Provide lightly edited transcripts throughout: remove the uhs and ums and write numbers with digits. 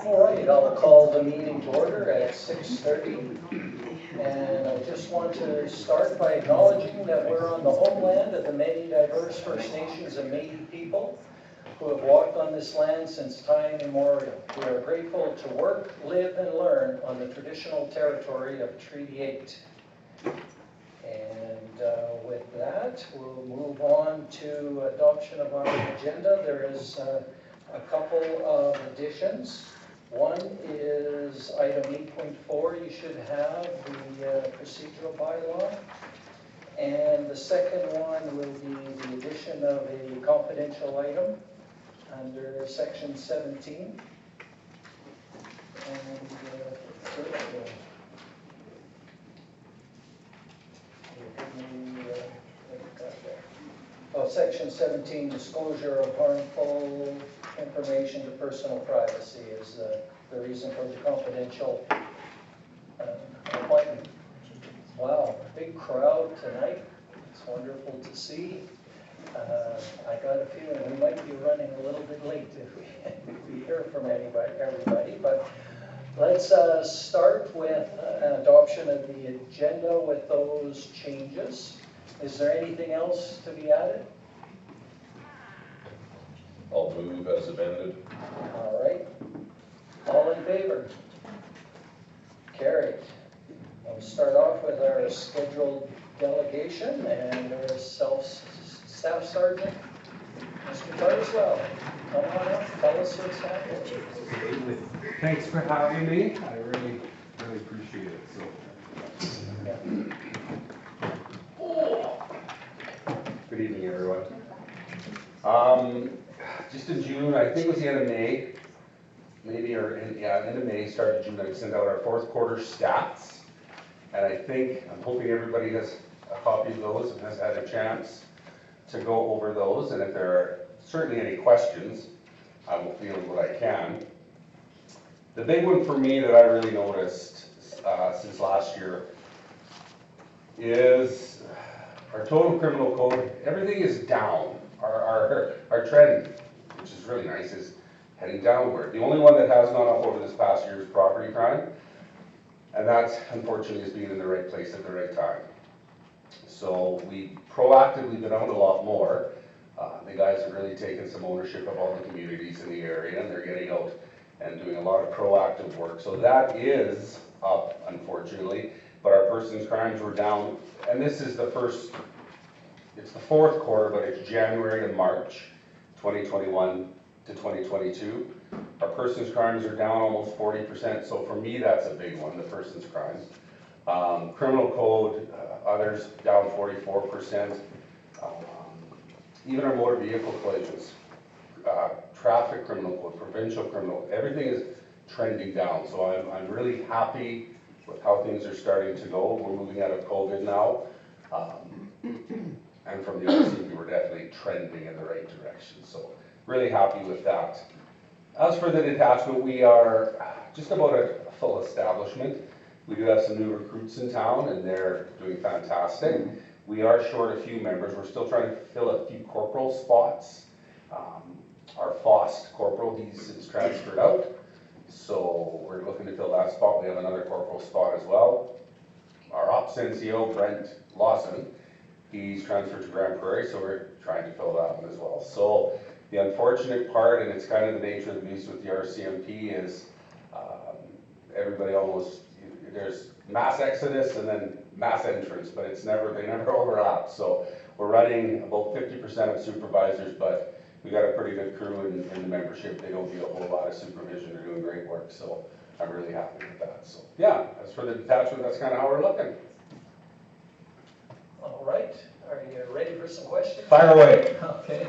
All right, I'll call the meeting to order at 6:30. And I just want to start by acknowledging that we're on the homeland of the many diverse First Nations and Métis people who have walked on this land since time immemorial. We are grateful to work, live, and learn on the traditional territory of Treaty 8. And with that, we'll move on to adoption of our agenda. There is a couple of additions. One is item 8.4. You should have the procedural bylaw. And the second one will be the addition of a confidential item under section 17. Section 17, disclosure of harmful information to personal privacy is the reason for the confidential appointment. Wow, big crowd tonight. It's wonderful to see. I got a feeling we might be running a little bit late if we hear from everybody, but let's start with an adoption of the agenda with those changes. Is there anything else to be added? I'll move as amended. All right. All in favor? Carried. We'll start off with our scheduled delegation and our staff sergeant, Mr. Tarswell. Come on up, tell us what's happening. Thanks for having me. I really appreciate it. Good evening, everyone. Just in June, I think it was the end of May, end of May, start of June, I sent out our fourth quarter stats. And I'm hoping everybody has a copy of those and has had a chance to go over those. And if there are certainly any questions, I will field what I can. The big one for me that I really noticed since last year is our total criminal code. Everything is down. Our trend, which is really nice, is heading downward. The only one that has gone up over this past year is property crime. And that's, unfortunately, is being in the right place at the right time. So we proactively been out a lot more. The guys have really taken some ownership of all the communities in the area, and they're getting out and doing a lot of proactive work. So that is up, unfortunately, but our persons crimes were down. And this is it's the fourth quarter, but it's January to March 2021 to 2022. Our persons crimes are down almost 40%, so for me that's a big one, the persons crimes. Criminal code, others down 44%. Even our motor vehicle collisions, traffic criminal code, provincial criminal, everything is trending down. So I'm really happy with how things are starting to go. We're moving out of COVID now. And from the RCMP, we're definitely trending in the right direction. So really happy with that. As for the detachment, we are just about a full establishment. We do have some new recruits in town and they're doing fantastic. We are short a few members. We're still trying to fill a few corporal spots. Our FOST corporal, he's transferred out. So we're looking to fill that spot. We have another corporal spot as well. Our ops NCO, Brent Lawson, he's transferred to Grand Prairie, so we're trying to fill that one as well. So the unfortunate part, and it's kind of the nature of the beast with the RCMP, is everybody there's mass exodus and then mass entrance, but they never overlap. So we're running about 50% of supervisors, but we got a pretty good crew in the membership. They don't do a whole lot of supervision. They're doing great work, so I'm really happy with that. So yeah, as for the detachment, that's kind of how we're looking. All right, are you ready for some questions? Fire away. Okay.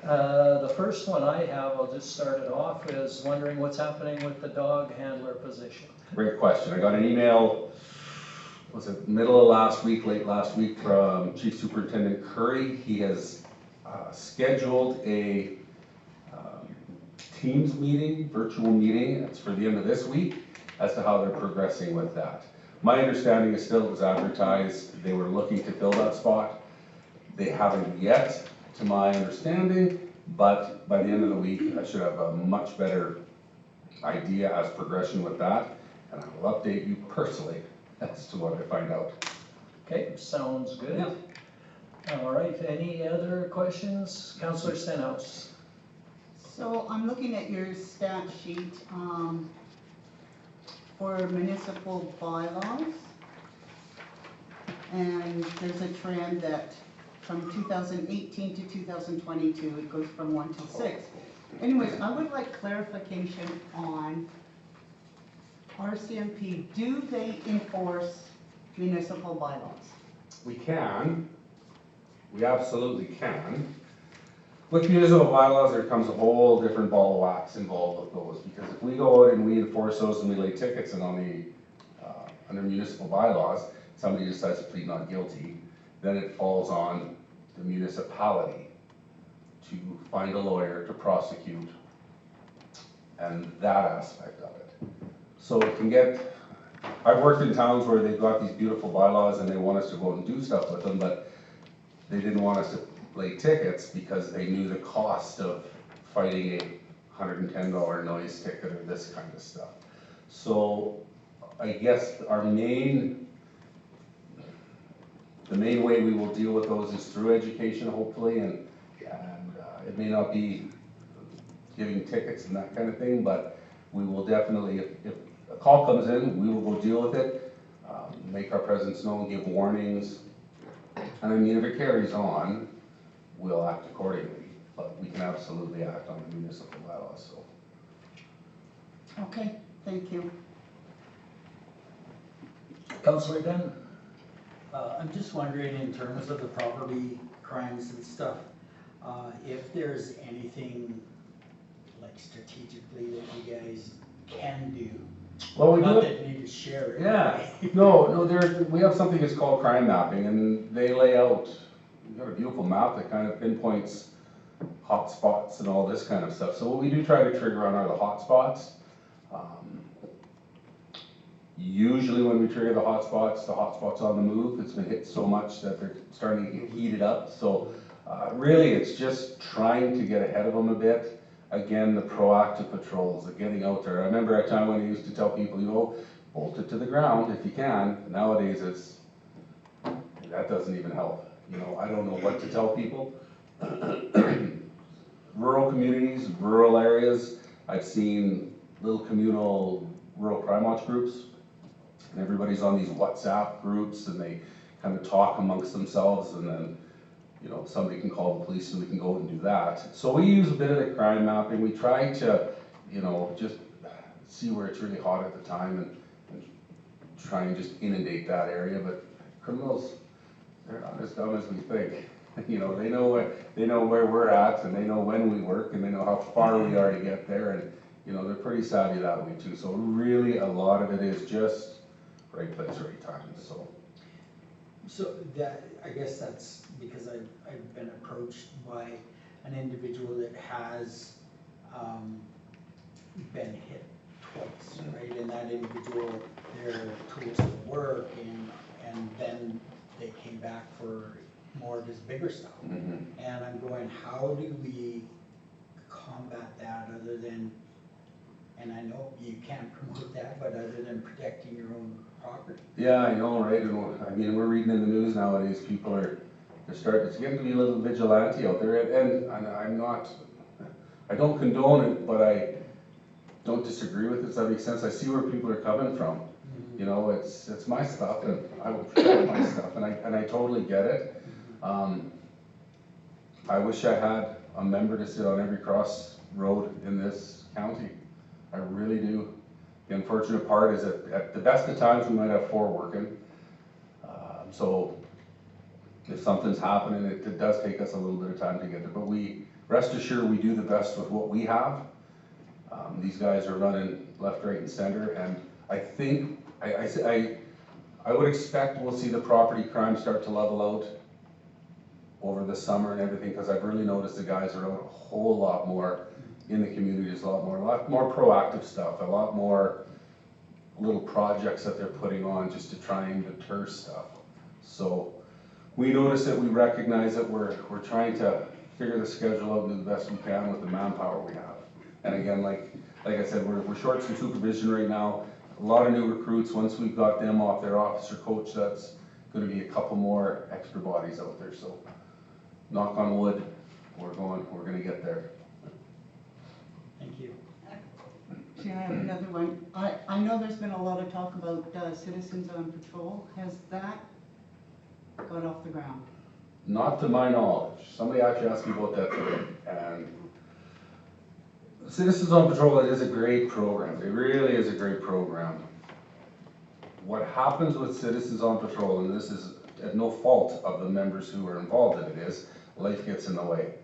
The first one I have, I'll just start it off, is wondering what's happening with the dog handler position. Great question. I got an email, was it middle of last week, late last week, from Chief Superintendent Curry. He has scheduled a Teams meeting, virtual meeting. It's for the end of this week as to how they're progressing with that. My understanding is still it was advertised. They were looking to fill that spot. They haven't yet, to my understanding, But by the end of the week, I should have a much better idea as progression with that, and I will update you personally as to what I find out. Okay, sounds good. Yeah. All right, any other questions? Councillor Stenhouse? So I'm looking at your stat sheet, for municipal bylaws. And there's a trend that from 2018 to 2022, it goes from 1 to 6. Anyways, I would like clarification on RCMP. Do they enforce municipal bylaws? We can, we absolutely can. With municipal bylaws, there comes a whole different ball of wax involved with those, because if we go out and we enforce those and we lay tickets and on the, under municipal bylaws, somebody decides to plead not guilty, then it falls on the municipality to find a lawyer to prosecute, and that aspect of it. So it can get, I've worked in towns where they've got these beautiful bylaws and they want us to go out and do stuff with them, but they didn't want us to lay tickets because they knew the cost of fighting a $110 noise ticket or this kind of stuff. So I guess the main way we will deal with those is through education, hopefully, and it may not be giving tickets and that kind of thing, but we will definitely, if a call comes in, we will go deal with it, make our presence known, give warnings, and I mean, if it carries on, we'll act accordingly, but we can absolutely act on the municipal bylaws, so. Okay, thank you. Councillor Dunn? I'm just wondering, in terms of the property crimes and stuff, if there's anything like strategically that you guys can do. Well, we Not do that you need to share it. Yeah, no, we have something that's called crime mapping, and they lay out, we've got a beautiful map that kind of pinpoints hot spots and all this kind of stuff. So what we do try to trigger on are the hot spots. Usually when we trigger the hot spots on the move. It's been hit so much that they're starting to get heated up. So really it's just trying to get ahead of them a bit. Again, the proactive patrols, the getting out there. I remember a time when I used to tell people, you know, bolt it to the ground if you can. Nowadays that doesn't even help. You know, I don't know what to tell people. Rural communities, rural areas, I've seen little communal rural crime watch groups, and everybody's on these WhatsApp groups and they kind of talk amongst themselves, and then, you know, somebody can call the police and we can go and do that. So we use a bit of the crime mapping. We try to, you know, just see where it's really hot at the time and try and just inundate that area. But criminals, they're not as dumb as we think. You know, they know where we're at, and they know when we work, and they know how far we are to get there, and you know, they're pretty savvy that way too. So really a lot of it is just right place, right time, so. So that, I guess that's because I've been approached by an individual that has been hit twice, right? And that individual, their tools to work, and then they came back for more of his bigger stuff. Mhm. And I'm going, how do we combat that other than, and I know you can't promote that, but other than protecting your own property? Yeah, I know, right? And I mean, we're reading in the news nowadays, people it's getting to be a little vigilante out there, and I don't condone it, but I don't disagree with it, does that make sense? I see where people are coming from. You know, it's my stuff, and I will protect my stuff, and I totally get it. I wish I had a member to sit on every crossroad in this county. I really do. The unfortunate part is that at the best of times, we might have 4 working. So if something's happening, it does take us a little bit of time to get there, but rest assured, we do the best with what we have. These guys are running left, right, and center, and I think, I would expect we'll see the property crime start to level out over the summer and everything, because I've really noticed the guys are out a whole lot more in the communities, a lot more proactive stuff, a lot more little projects that they're putting on just to try and deter stuff. So we notice it, we recognize it, we're trying to figure the schedule out and do the best we can with the manpower we have. And again, like I said, we're short some supervision right now. A lot of new recruits, once we've got them off their officer coach, that's gonna be a couple more extra bodies out there, so knock on wood, we're gonna get there. Thank you. Actually, I have another one. I know there's been a lot of talk about citizens on patrol. Has that got off the ground? Not to my knowledge. Somebody actually asked me about that today, and Citizens on Patrol, it is a great program. It really is a great program. What happens with Citizens on Patrol, and this is at no fault of the members who are involved in it, is life gets in the way.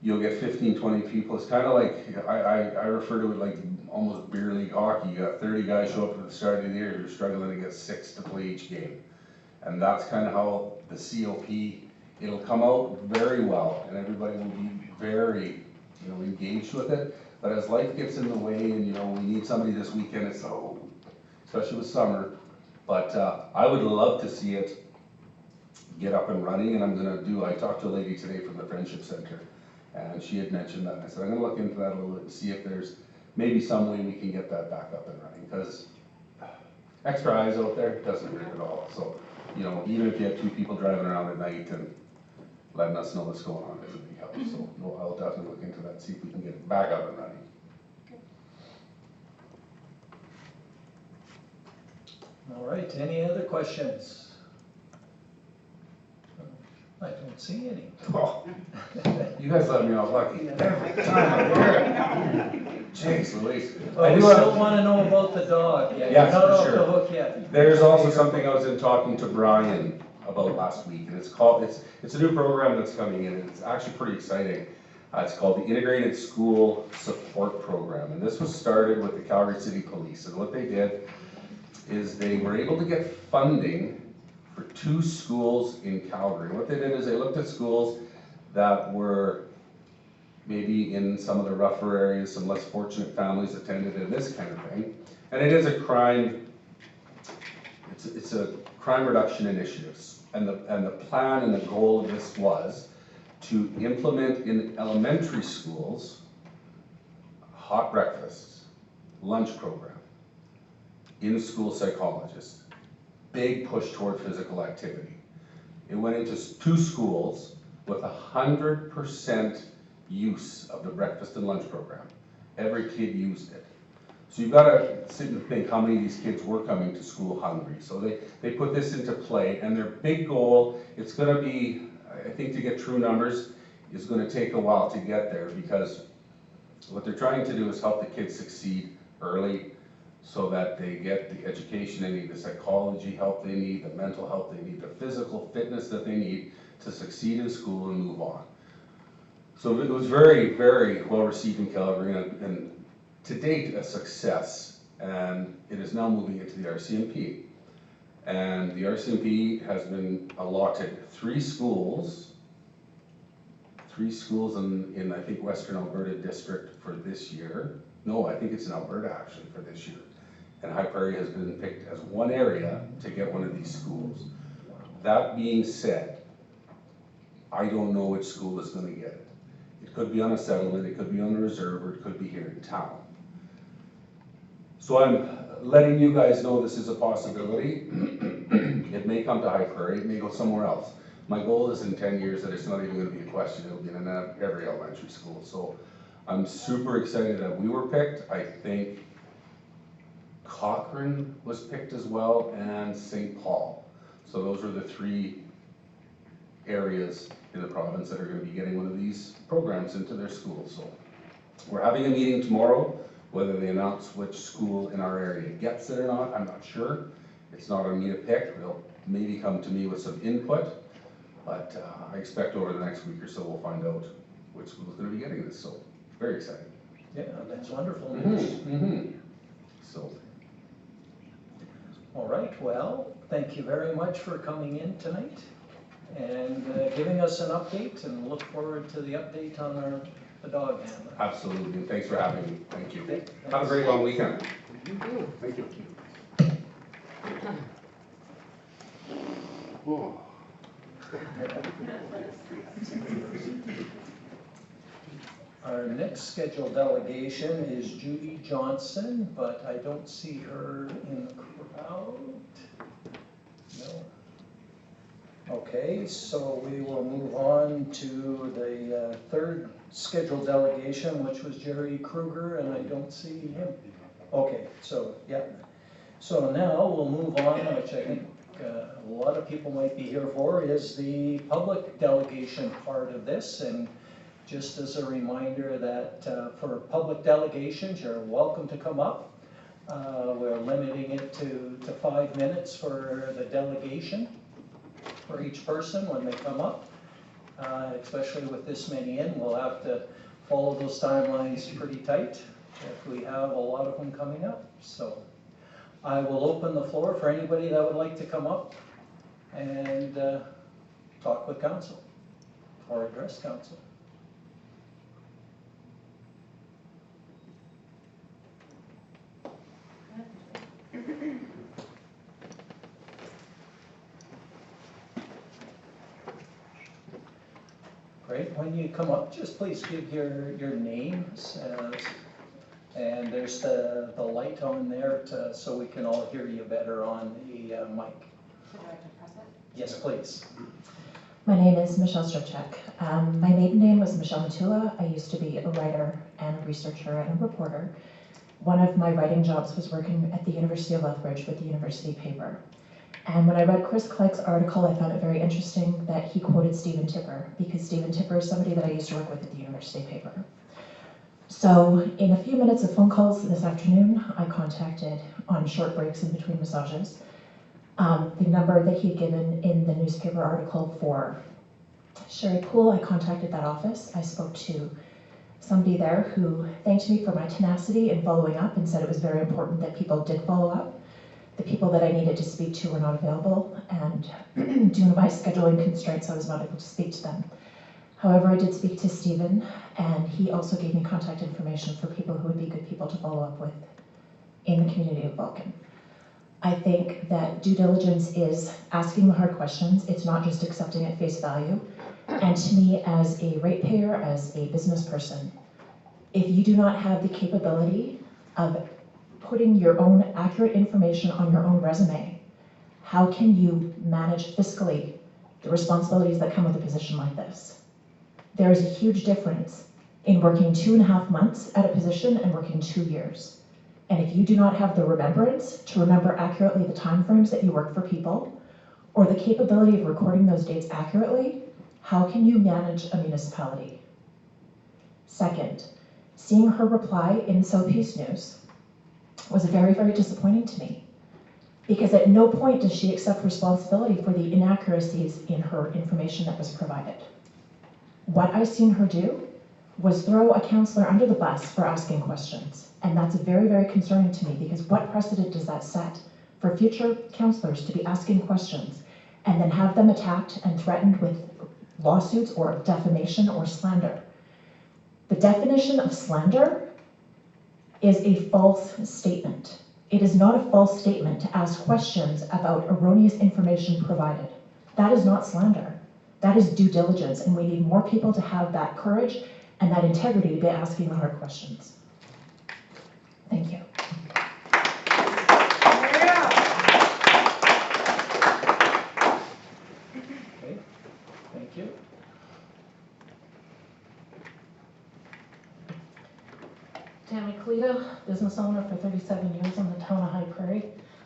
You'll get 15, 20 people. It's kind of like, I refer to it like almost beer league hockey. You got 30 guys show up at the start of the year, you're struggling to get 6 to play each game. And that's kind of how the COP, it'll come out very well, and everybody will be very, engaged with it. But as life gets in the way, and we need somebody this weekend, it's especially with summer. But I would love to see it get up and running, and I talked to a lady today from the Friendship Center, and she had mentioned that, and I said, I'm gonna look into that a little bit and see if there's maybe some way we can get that back up and running, because extra eyes out there doesn't hurt at all. So, even if you have 2 people driving around at night and letting us know what's going on is a big help. So I'll definitely look into that, see if we can get it back up and running. All right, any other questions? I don't see any. Oh, you guys let me off lucky every time. Jeez Louise. Well, we still want to know about the dog. Yes, You're not for off sure. the hook yet. There's also something I was in talking to Brian about last week, and it's a new program that's coming in, and it's actually pretty exciting. It's called the Integrated School Support Program, and this was started with the Calgary City Police, and what they did is they were able to get funding for 2 schools in Calgary. What they did is they looked at schools that were maybe in some of the rougher areas, some less fortunate families attended, and this kind of thing. And it is a crime, it's a crime reduction initiatives. And the plan and the goal of this was to implement in elementary schools hot breakfasts, lunch program, in-school psychologists, big push toward physical activity. It went into 2 schools with 100% use of the breakfast and lunch program. Every kid used it. So you've got to sit and think how many of these kids were coming to school hungry. So they put this into play, and their big goal, it's going to be, I think to get true numbers, is going to take a while to get there, because what they're trying to do is help the kids succeed early so that they get the education they need, the psychology help they need, the mental help they need, the physical fitness that they need to succeed in school and move on. So it was very, very well received in Calgary, and to date a success, and it is now moving into the RCMP. And the RCMP has been allotted 3 schools in I think Western Alberta District for this year. No, I think it's in Alberta actually for this year. And High Prairie has been picked as one area to get one of these schools. That being said, I don't know which school is going to get it. It could be on a settlement, it could be on a reserve, or it could be here in town. So I'm letting you guys know this is a possibility. It may come to High Prairie, it may go somewhere else. My goal is in 10 years that it's not even going to be a question, it'll be in every elementary school. So I'm super excited that we were picked. I think Cochrane was picked as well, and St. Paul. So those are the 3 areas in the province that are going to be getting one of these programs into their schools. So we're having a meeting tomorrow. Whether they announce which school in our area gets it or not, I'm not sure. It's not on me to pick. They'll maybe come to me with some input, but I expect over the next week or so we'll find out which school is going to be getting this. So very exciting. Yeah, that's wonderful news. So. All right, well, thank you very much for coming in tonight and giving us an update, and look forward to the update on the dog handler. Absolutely, and thanks for having me. Thank you. Okay, Have a great long weekend. Thank you. Oh. Our next scheduled delegation is Judy Johnson, but I don't see her in the crowd. No. Okay, so we will move on to the third scheduled delegation, which was Jerry Kruger, and I don't see him. Okay, so, yeah. So now we'll move on, which I think a lot of people might be here for, is the public delegation part of this. And just as a reminder that for public delegations, you're welcome to come up. We're limiting it to 5 minutes for the delegation for each person when they come up. Especially with this many in, we'll have to follow those timelines pretty tight if we have a lot of them coming up. So I will open the floor for anybody that would like to come up and talk with council or address council. Great, when you come up, just please give your names, and there's the light on there so we can all hear you better on the mic. Should I press it? Yes, please. My name is Michelle Strachek. My maiden name was Michelle Matula. I used to be a writer and a researcher and a reporter. One of my writing jobs was working at the University of Lethbridge with the university paper. And when I read Chris Clegg's article, I found it very interesting that he quoted Stephen Tipper, because Stephen Tipper is somebody that I used to work with at the university paper. So in a few minutes of phone calls this afternoon, I contacted, on short breaks in between massages, the number that he'd given in the newspaper article for Sherry Poole. I contacted that office. I spoke to somebody there who thanked me for my tenacity in following up and said it was very important that people did follow up. The people that I needed to speak to were not available, and due to my scheduling constraints, I was not able to speak to them. However, I did speak to Stephen, and he also gave me contact information for people who would be good people to follow up with in the community of Vulcan. I think that due diligence is asking the hard questions. It's not just accepting at face value. And to me, as a ratepayer, as a business person, if you do not have the capability of putting your own accurate information on your own resume, how can you manage fiscally the responsibilities that come with a position like this? There is a huge difference in working 2.5 months at a position and working 2 years. And if you do not have the remembrance to remember accurately the timeframes that you work for people, or the capability of recording those dates accurately, how can you manage a municipality? Second, seeing her reply in South Peace News was very, very disappointing to me, because at no point does she accept responsibility for the inaccuracies in her information that was provided. What I seen her do was throw a councillor under the bus for asking questions, and that's very, very concerning to me, because what precedent does that set for future councillors to be asking questions and then have them attacked and threatened with lawsuits or defamation or slander? The definition of slander is a false statement. It is not a false statement to ask questions about erroneous information provided. That is not slander. That is due diligence, and we need more people to have that courage and that integrity to be asking the hard questions. Thank you. Okay, thank you. Tammy Kalita, business owner for 37 years in the town of High Prairie.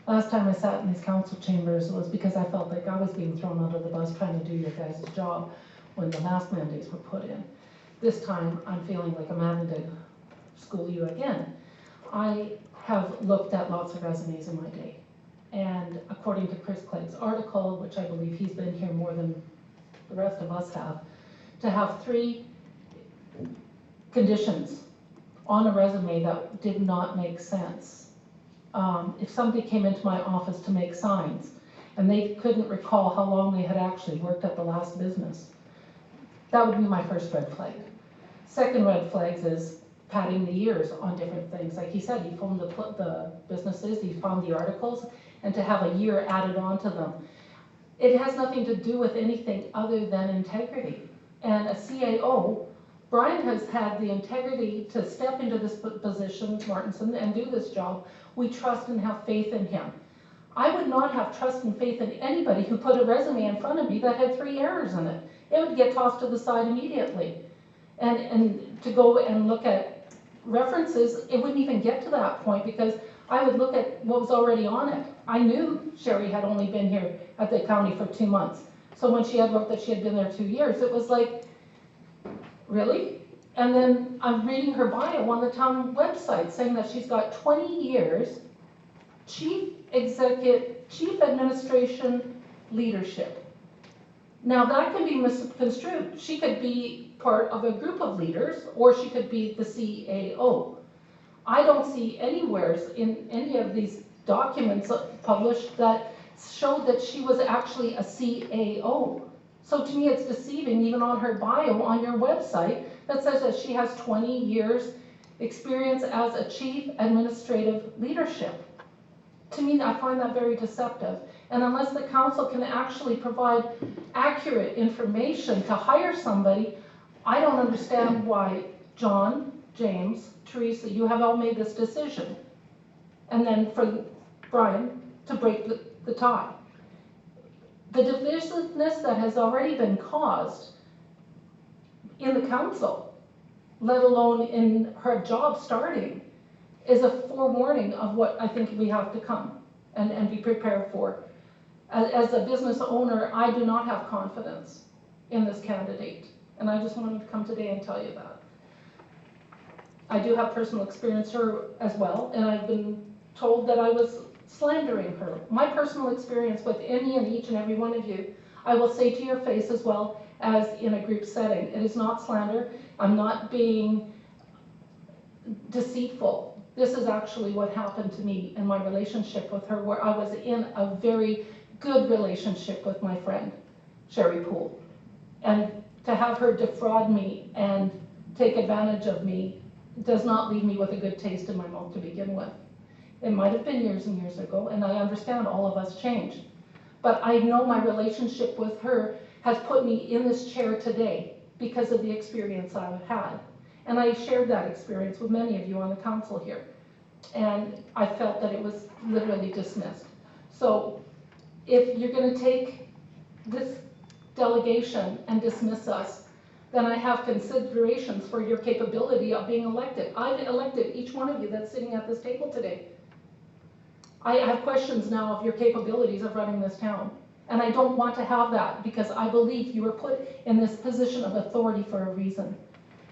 Last time I sat in these council chambers was because I felt like I was being thrown under the bus trying to do your guys' job when the mask mandates were put in. This time, I'm feeling like I'm having to school you again. I have looked at lots of resumes in my day, and according to Chris Clegg's article, which I believe he's been here more than the rest of us have, to have 3 conditions on a resume that did not make sense. If somebody came into my office to make signs and they couldn't recall how long they had actually worked at the last business, that would be my first red flag. Second red flags is padding the years on different things. Like he said, he found the businesses, he found the articles, and to have a year added on to them. it has nothing to do with anything other than integrity. And a CAO, Brian has had the integrity to step into this position, Martinson, and do this job. We trust and have faith in him. I would not have trust and faith in anybody who put a resume in front of me that had 3 errors in it. It would get tossed to the side immediately. And to go and look at references, it wouldn't even get to that point because I would look at what was already on it. I knew Sherry had only been here at the county for 2 months. So when she had wrote that she had been there 2 years, it was like, really? And then I'm reading her bio on the town website saying that she's got 20 years chief administration leadership. Now that can be misconstrued. She could be part of a group of leaders or she could be the CAO. I don't see anywhere in any of these documents published that showed that she was actually a CAO. So to me it's deceiving even on her bio on your website that says that she has 20 years experience as a chief administrative leadership. To me, I find that very deceptive. And unless the council can actually provide accurate information to hire somebody, I don't understand why John, James, Teresa, you have all made this decision. And then for Brian to break the tie. The divisiveness that has already been caused in the council, let alone in her job starting, is a forewarning of what I think we have to come and be prepared for. As a business owner, I do not have confidence in this candidate. And I just wanted to come today and tell you that. I do have personal experience her as well, and I've been told that I was slandering her. My personal experience with any and each and every one of you, I will say to your face as well as in a group setting. It is not slander. I'm not being deceitful. This is actually what happened to me in my relationship with her, where I was in a very good relationship with my friend, Sherry Poole. And to have her defraud me and take advantage of me does not leave me with a good taste in my mouth to begin with. It might have been years and years ago, and I understand all of us change. But I know my relationship with her has put me in this chair today because of the experience I've had. And I shared that experience with many of you on the council here. And I felt that it was literally dismissed. So if you're going to take this delegation and dismiss us, then I have considerations for your capability of being elected. I've elected each one of you that's sitting at this table today. I have questions now of your capabilities of running this town. And I don't want to have that because I believe you were put in this position of authority for a reason.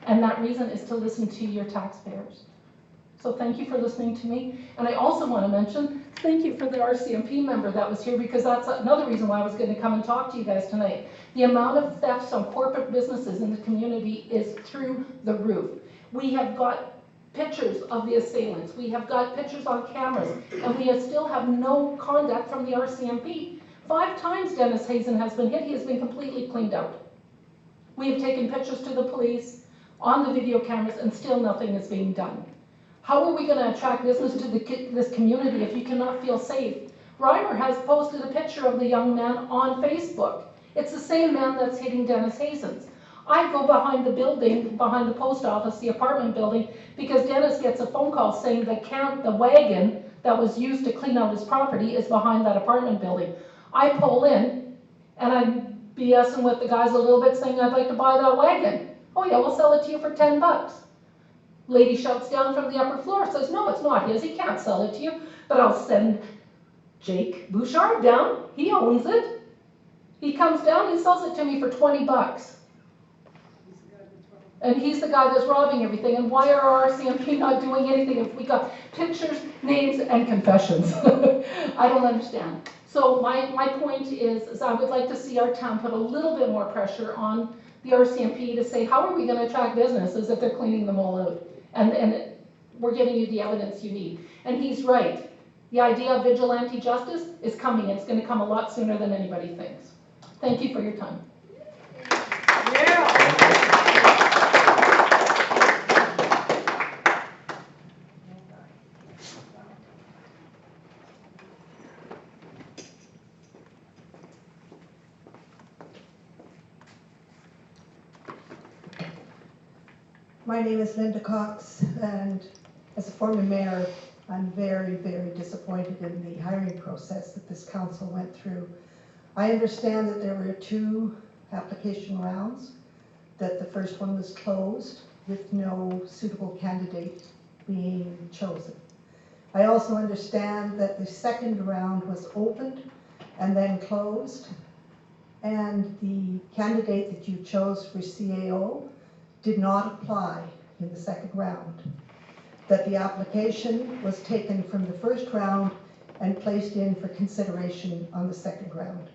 And that reason is to listen to your taxpayers. So thank you for listening to me. And I also want to mention, thank you for the RCMP member that was here because that's another reason why I was going to come and talk to you guys tonight. The amount of thefts on corporate businesses in the community is through the roof. We have got pictures of the assailants. We have got pictures on cameras, and we still have no conduct from the RCMP. 5 times Dennis Hazen has been hit. He has been completely cleaned out. We have taken pictures to the police on the video cameras, and still nothing is being done. How are we going to attract business to this community if you cannot feel safe? Reimer has posted a picture of the young man on Facebook. It's the same man that's hitting Dennis Hazen's. I go behind the building, behind the post office, the apartment building, because Dennis gets a phone call saying the wagon that was used to clean out his property is behind that apartment building. I pull in, and I'm BSing with the guys a little bit, saying I'd like to buy that wagon. Oh yeah, we'll sell it to you for $10. Lady shouts down from the upper floor, says, no, it's not his, he can't sell it to you, but I'll send Jake Bouchard down, he owns it. He comes down, he sells it to me for $20. And he's the guy that's robbing everything. And why are our RCMP not doing anything if we got pictures, names, and confessions? I don't understand. So my point is I would like to see our town put a little bit more pressure on the RCMP to say, how are we going to attract businesses if they're cleaning them all out? And we're giving you the evidence you need. And he's right. The idea of vigilante justice is coming. It's going to come a lot sooner than anybody thinks. Thank you for your time. My name is Linda Cox, and as a former mayor, I'm very, very disappointed in the hiring process that this council went through. I understand that there were 2 application rounds, that the first one was closed with no suitable candidate being chosen. I also understand that the second round was opened and then closed, and the candidate that you chose for CAO did not apply in the second round. That the application was taken from the first round and placed in for consideration on the second round.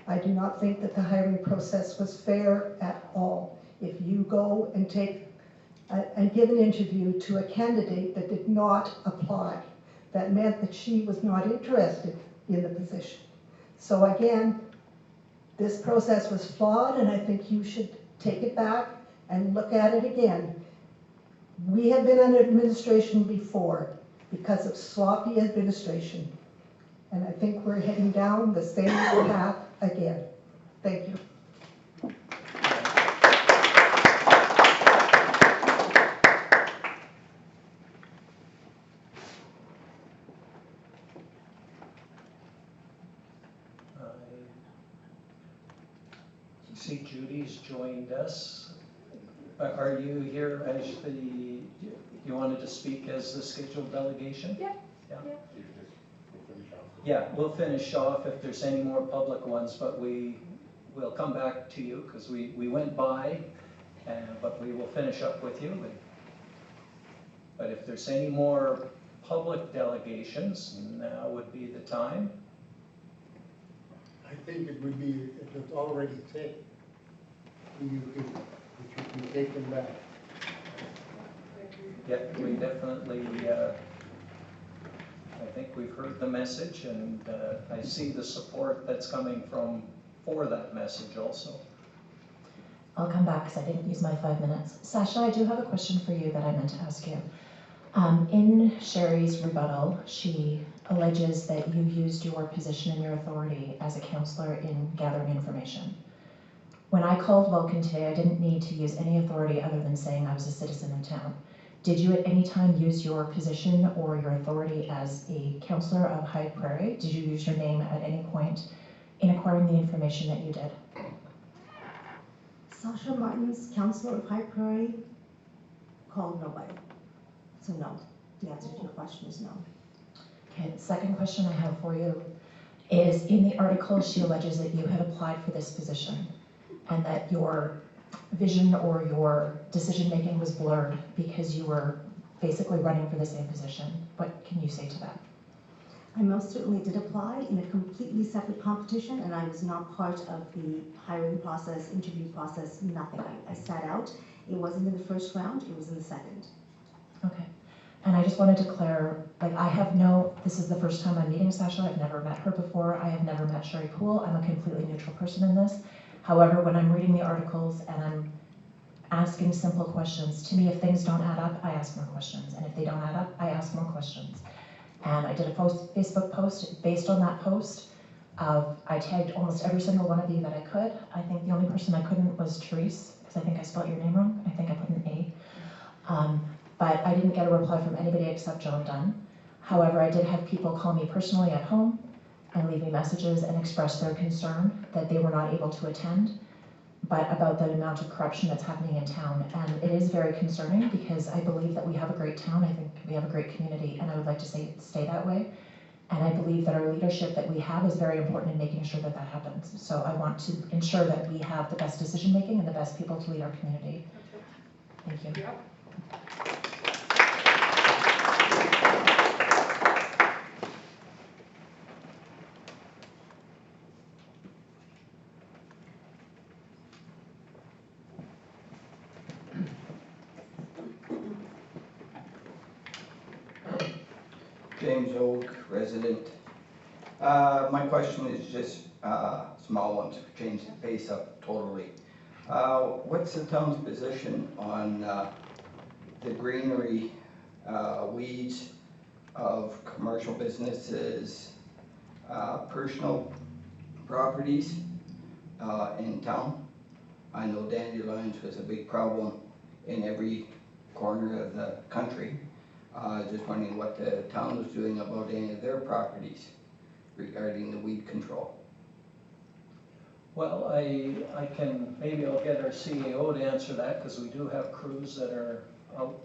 I do not think that the hiring process was fair at all. If you go and give an interview to a candidate that did not apply, that meant that she was not interested in the position. So again, this process was flawed, and I think you should take it back and look at it again. We have been under administration before because of sloppy administration, and I think we're heading down the same path again. Thank you. I see Judy's joined us. Are you here as you wanted to speak as the scheduled delegation? Yeah. Yeah. Yeah. Yeah, we'll finish off if there's any more public ones, but we'll come back to you because we went by, but we will finish up with you. But if there's any more public delegations, now would be the time. I think it would be, if it's already said, you can take them back. Yeah, we definitely, I think we've heard the message, and I see the support that's coming for that message also. I'll come back because I didn't use my 5 minutes. Sasha, I do have a question for you that I meant to ask you. In Sherry's rebuttal, she alleges that you used your position and your authority as a councillor in gathering information. When I called Vulcan today, I didn't need to use any authority other than saying I was a citizen in town. Did you at any time use your position or your authority as a councillor of High Prairie? Did you use your name at any point in acquiring the information that you did? Sasha Martins, councillor of High Prairie, called nobody. So no, the answer to your question is no. Okay, the second question I have for you is, in the article she alleges that you had applied for this position and that your vision or your decision making was blurred because you were basically running for the same position. What can you say to that? I most certainly did apply in a completely separate competition, and I was not part of the hiring process, interview process, nothing. I sat out. It wasn't in the first round, it was in the second. Okay. And I just wanted to declare, this is the first time I'm meeting Sasha. I've never met her before. I have never met Sherry Poole. I'm a completely neutral person in this. However, when I'm reading the articles and I'm asking simple questions, to me, if things don't add up, I ask more questions. And if they don't add up, I ask more questions. And I did a Facebook post based on that post. I tagged almost every single one of you that I could. I think the only person I couldn't was Therese, because I think I spelled your name wrong. I think I put an A. But I didn't get a reply from anybody except John Dunn. However, I did have people call me personally at home and leave me messages and express their concern that they were not able to attend, but about the amount of corruption that's happening in town. And it is very concerning because I believe that we have a great town. I think we have a great community, and I would like to stay that way. And I believe that our leadership that we have is very important in making sure that that happens. So I want to ensure that we have the best decision making and the best people to lead our community. Thank you. Yep. James Oak, resident. My question is just a small one to change the pace up totally. What's the town's position on the greenery, weeds of commercial businesses, personal properties in town? I know dandelions was a big problem in every corner of the country. Just wondering what the town was doing about any of their properties regarding the weed control. Well, I can, maybe I'll get our CEO to answer that, because we do have crews that are out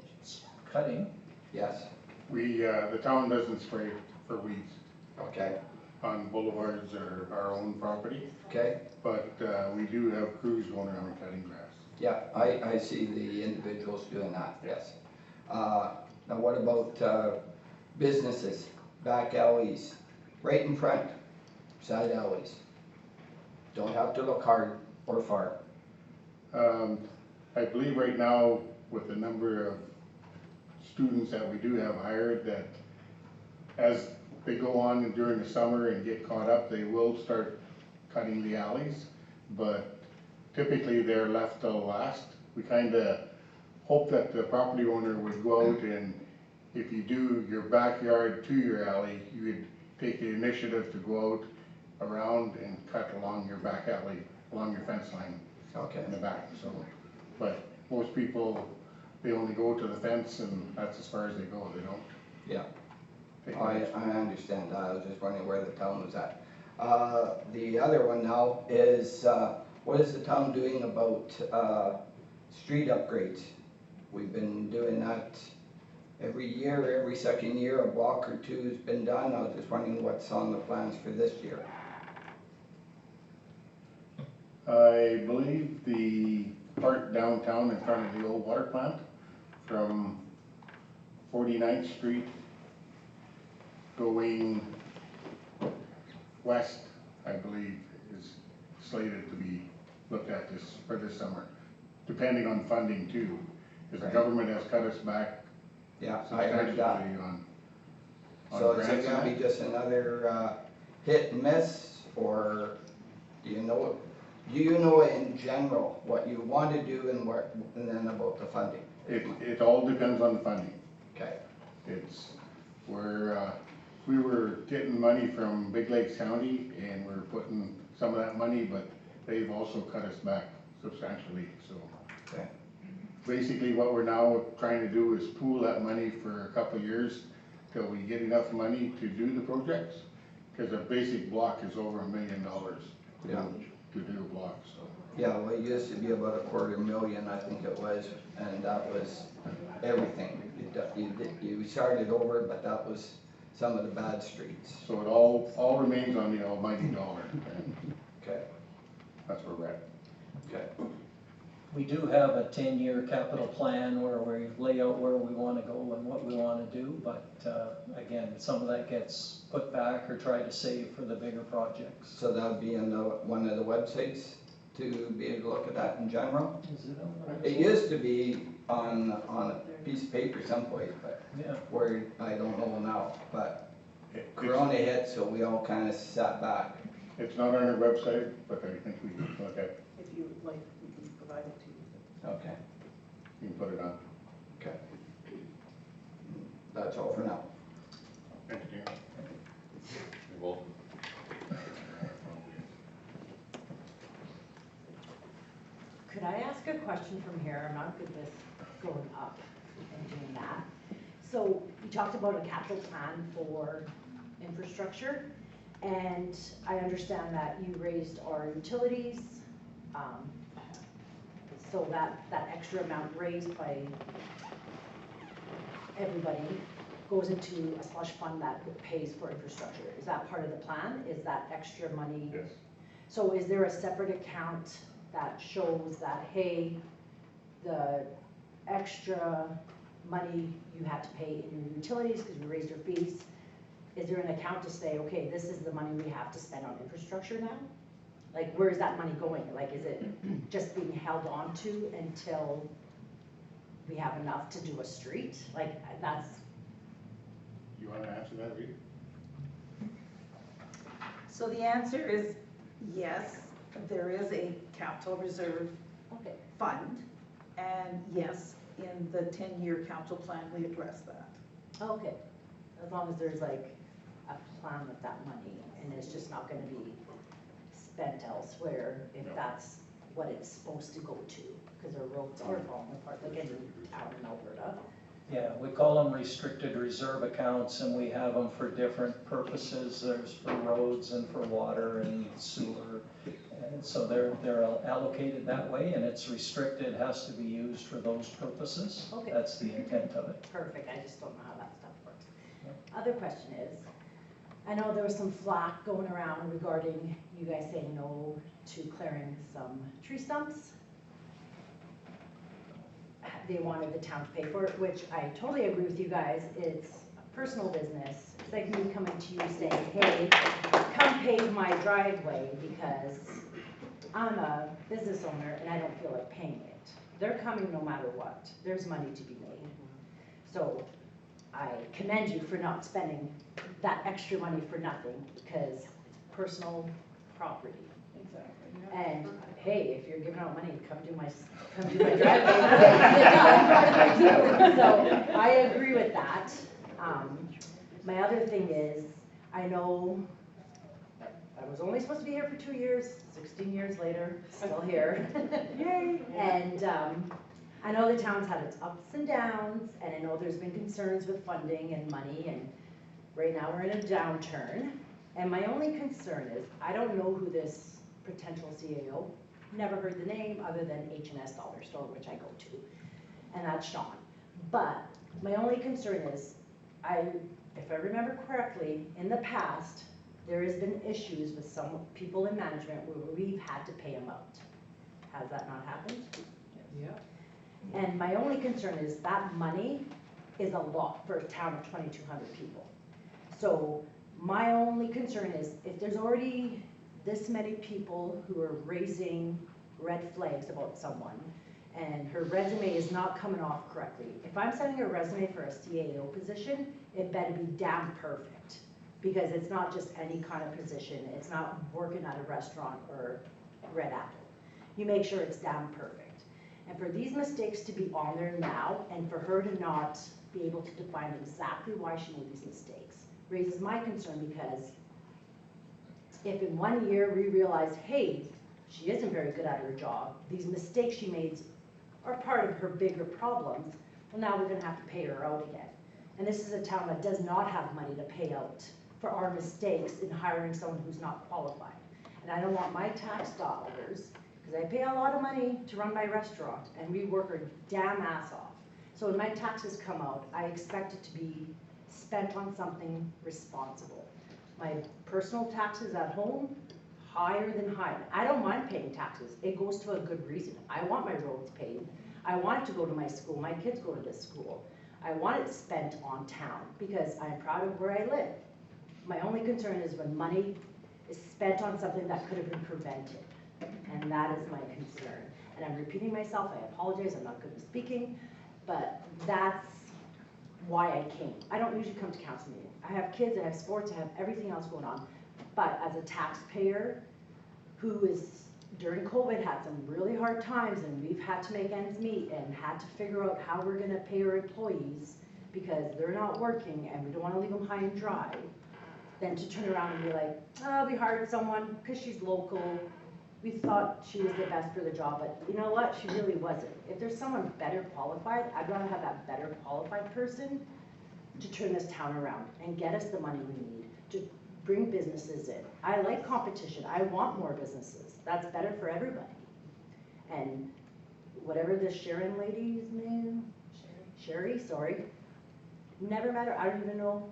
cutting. Yes, We, the town doesn't spray for weeds okay, on boulevards or our own property, okay. but we do have crews going around cutting grass. Yeah, I see the individuals doing that, yes. Now what about businesses, back alleys, right in front, side alleys? Don't have to look hard or far. I believe right now, with the number of students that we do have hired, that as they go on during the summer and get caught up, they will start cutting the alleys, but typically they're left till last. We kinda hope that the property owner would go out, and if you do your backyard to your alley, you would take the initiative to go out around and cut along your back alley, along your fence line Okay, in the back, so. But most people, they only go to the fence and that's as far as they go, they don't yeah, take I much. understand that, I was just wondering where the town was at. The other one now is, what is the town doing about street upgrades? We've been doing that every year, every second year, a block or two has been done. I was just wondering what's on the plans for this year. I believe the part downtown in front of the old water plant from 49th Street going west, I believe, is slated to be looked at for this summer, depending on funding too. Because the Right. government has cut us back Yeah, I heard that. substantially on So is it grants and gonna that. be just another hit and miss, or do you know in general what you want to do and then about the funding? It all depends on the funding. Okay, We were getting money from Big Lakes County and we're putting some of that money, but they've also cut us back substantially, so. okay, Basically, what we're now trying to do is pool that money for a couple of years till we get enough money to do the projects. Cause a basic block is over $1 million Yeah. to do a block, so. yeah, well, it used to be about $250,000, I think it was, and that was everything. You started over, but that was some of the bad streets. So it all remains on the almighty dollar, and Okay, that's where we're at. okay, We do have a 10-year capital plan where we lay out where we want to go and what we want to do, but again, some of that gets put back or tried to save for the bigger projects. so that would be in one of the websites to be able to look at that in general? Is it on the It used to be on a piece of paper someplace, but Yeah, where, I don't know now, but It- Corona hit, so we all kind of sat back. It's not on our website, but I think we can look at, If you would like, we can provide it to you. Okay, you can put it on. okay. That's all for now. Thank you, Dan. You're welcome. Could I ask a question from here? I'm not good with going up and doing that. So you talked about a capital plan for infrastructure, and I understand that you raised our utilities. So that extra amount raised by everybody goes into a slush fund that pays for infrastructure. Is that part of the plan? Is that extra money? Yes. So is there a separate account that shows that, hey, the extra money you had to pay in your utilities because you raised your fees, is there an account to say, okay, this is the money we have to spend on infrastructure now? Like, where is that money going? Like, is it just being held on to until we have enough to do a street? Like, that's, You want to answer that, Rita? So the answer is yes, there is a capital reserve okay. fund. And yes, in the 10-year capital plan, we address that. Okay, as long as there's like a plan with that money and it's just not gonna be spent elsewhere, if that's, what it's supposed to go to, because our roads are falling apart, like any town in Alberta. Yeah, we call them restricted reserve accounts, and we have them for different purposes. There's for roads and for water and sewer. And so they're allocated that way, and it's restricted, has to be used for those purposes. Okay. That's the intent of it. Perfect, I just don't know how that stuff works. Other question is, I know there was some flack going around regarding you guys saying no to clearing some tree stumps. They wanted the town to pay for it, which I totally agree with you guys. It's a personal business. It's like me coming to you saying, hey, come pave my driveway because I'm a business owner and I don't feel like paying it. They're coming no matter what. There's money to be made. So I commend you for not spending that extra money for nothing because it's personal property. Exactly. And hey, if you're giving out money, come do my driveway. So I agree with that. My other thing is, I know I was only supposed to be here for 2 years, 16 years later, still here. Yay! And I know the town's had its ups and downs, and I know there's been concerns with funding and money, and right now we're in a downturn. And my only concern is, I don't know who this potential CAO, never heard the name other than H&S Dollar Store, which I go to, and that's Sean. But my only concern is, if I remember correctly, in the past, there has been issues with some people in management where we've had to pay them out. Has that not happened? Yeah. And my only concern is that money is a lot for a town of 2,200 people. So my only concern is if there's already this many people who are raising red flags about someone and her resume is not coming off correctly. If I'm sending a resume for a CAO position, it better be damn perfect because it's not just any kind of position. It's not working at a restaurant or Red Apple. You make sure it's damn perfect. And for these mistakes to be on there now and for her to not be able to define exactly why she made these mistakes raises my concern because if in 1 year we realize, hey, she isn't very good at her job, these mistakes she made are part of her bigger problems, well now we're gonna have to pay her out again. And this is a town that does not have money to pay out for our mistakes in hiring someone who's not qualified. And I don't want my tax dollars, because I pay a lot of money to run my restaurant and we work our damn ass off. So when my taxes come out, I expect it to be spent on something responsible. My personal taxes at home, higher than high. I don't mind paying taxes. It goes to a good reason. I want my roads paid. I want it to go to my school. My kids go to this school. I want it spent on town because I'm proud of where I live. My only concern is when money is spent on something that could have been prevented. And that is my concern. And I'm repeating myself. I apologize. I'm not good at speaking. But that's why I came. I don't usually come to council meeting. I have kids, I have sports, I have everything else going on. But as a taxpayer who is, during COVID, had some really hard times and we've had to make ends meet and had to figure out how we're gonna pay our employees because they're not working and we don't wanna leave them high and dry, then to turn around and be like, oh, we hired someone because she's local. We thought she was the best for the job, but you know what? She really wasn't. If there's someone better qualified, I'd rather have that better qualified person to turn this town around and get us the money we need to bring businesses in. I like competition. I want more businesses. That's better for everybody. And whatever this Sharon lady's name, Sherry, sorry, never met her. I don't even know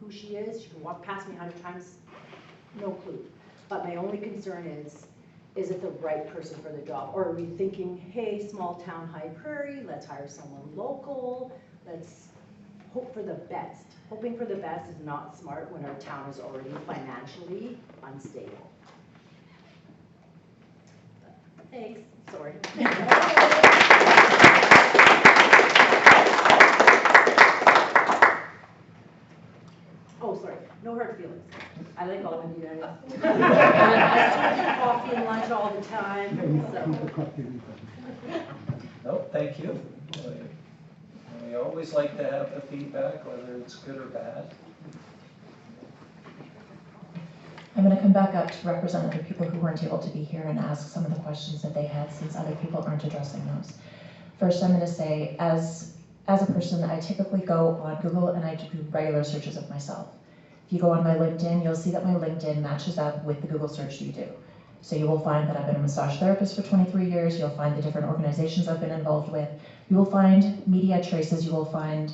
who she is. She can walk past me 100 times, no clue. But my only concern is it the right person for the job? Or are we thinking, hey, small town, High Prairie, let's hire someone local, let's hope for the best. Hoping for the best is not smart when our town is already financially unstable. Thanks, sorry. Oh, sorry, no hard feelings. I like all of you guys. I serve coffee and lunch all the time, and so. No, thank you. We always like to have the feedback, whether it's good or bad. I'm going to come back up to represent other people who weren't able to be here and ask some of the questions that they had, since other people aren't addressing those. First, I'm going to say, as a person, I typically go on Google and I do regular searches of myself. If you go on my LinkedIn, you'll see that my LinkedIn matches up with the Google search you do. So you will find that I've been a massage therapist for 23 years. You'll find the different organizations I've been involved with. You will find media traces. You will find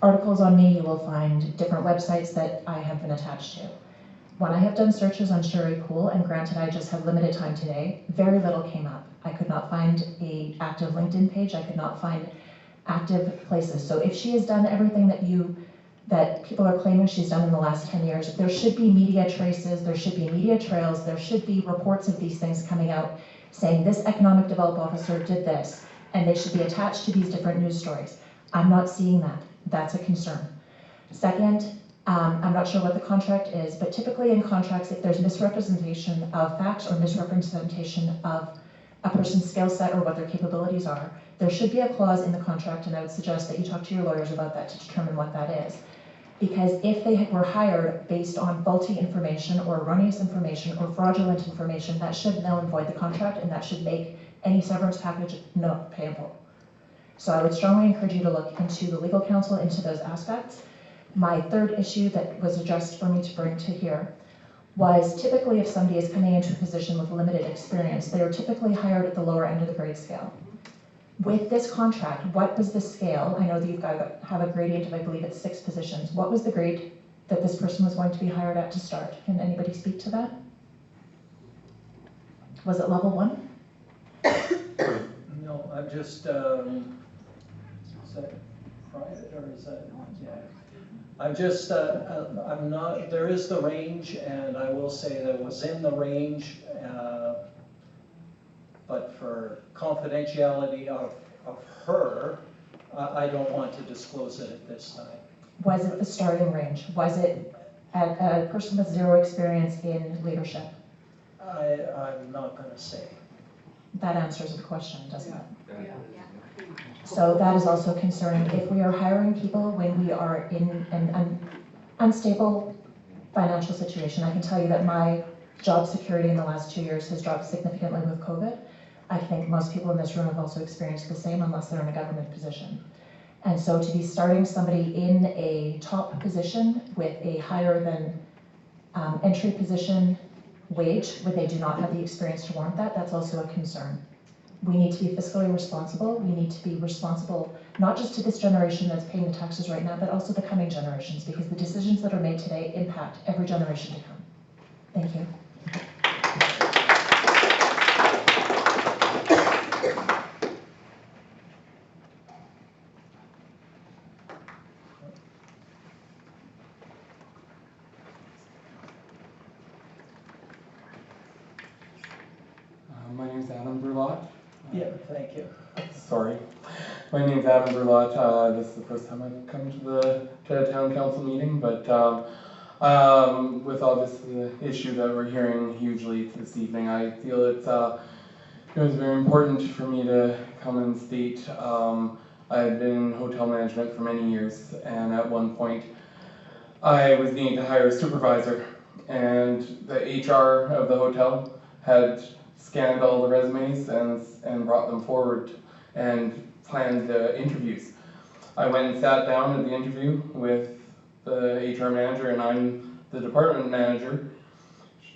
articles on me. You will find different websites that I have been attached to. When I have done searches on Sherry Poole, and granted I just have limited time today, very little came up. I could not find an active LinkedIn page. I could not find active places. So if she has done everything that people are claiming she's done in the last 10 years, there should be media traces, there should be media trails, there should be reports of these things coming out saying this economic development officer did this, and they should be attached to these different news stories. I'm not seeing that. That's a concern. Second, I'm not sure what the contract is, but typically in contracts, if there's misrepresentation of facts or misrepresentation of a person's skill set or what their capabilities are, there should be a clause in the contract, and I would suggest that you talk to your lawyers about that to determine what that is. Because if they were hired based on faulty information or erroneous information or fraudulent information, that should null and void the contract, and that should make any severance package not payable. So I would strongly encourage you to look into the legal counsel into those aspects. My third issue that was addressed for me to bring to here was typically if somebody is coming into a position with limited experience, they are typically hired at the lower end of the grade scale. With this contract, what was the scale? I know that you've got to have a gradient of, I believe it's 6 positions. What was the grade that this person was going to be hired at to start? Can anybody speak to that? Was it level 1? No, I'm just, is that private or is that, yeah. I'm just, I'm not, there is the range, and I will say that it was in the range, but for confidentiality of her, I don't want to disclose it at this time. Was it the starting range? Was it a person with 0 experience in leadership? I'm not going to say. That answers the question, doesn't it? So that is also concerning. If we are hiring people when we are in an unstable financial situation, I can tell you that my job security in the last 2 years has dropped significantly with COVID. I think most people in this room have also experienced the same, unless they're in a government position. And so to be starting somebody in a top position with a higher than entry position wage, where they do not have the experience to warrant that, that's also a concern. We need to be fiscally responsible. We need to be responsible not just to this generation that's paying the taxes right now, but also the coming generations, because the decisions that are made today impact every generation to come. Thank you. My name's Adam Brulot. Yeah, thank you. Sorry. My name's Adam Brulot. This is the first time I've come to a town council meeting, but with obviously the issue that we're hearing hugely this evening, I feel it was very important for me to come and state I had been in hotel management for many years, and at one point I was needing to hire a supervisor, and the HR of the hotel had scanned all the resumes and brought them forward and planned the interviews. I went and sat down at the interview with the HR manager, and I'm the department manager.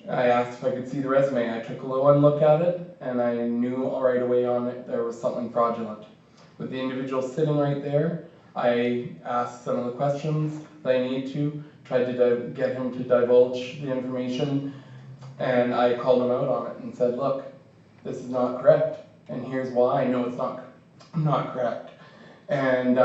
I asked if I could see the resume. I took a one look at it, and I knew right away on it there was something fraudulent. With the individual sitting right there, I asked some of the questions that I needed to, tried to get him to divulge the information, and I called him out on it and said, look, this is not correct, and here's why I know it's not correct. And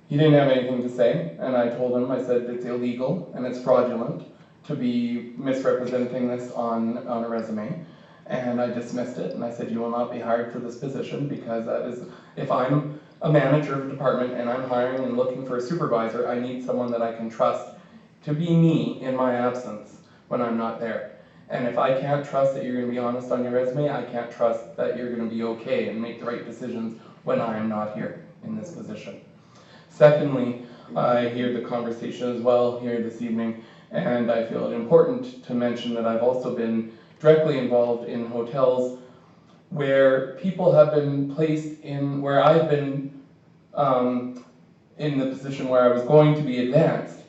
he didn't have anything to say, and I told him, I said it's illegal and it's fraudulent to be misrepresenting this on a resume. And I dismissed it, and I said, you will not be hired for this position, because that is, if I'm a manager of a department and I'm hiring and looking for a supervisor, I need someone that I can trust to be me in my absence when I'm not there. And if I can't trust that you're going to be honest on your resume, I can't trust that you're going to be okay and make the right decisions when I am not here in this position. Secondly, I hear the conversation as well here this evening, And I feel it important to mention that I've also been directly involved in hotels where people have been placed in, where I've been in the position where I was going to be advanced,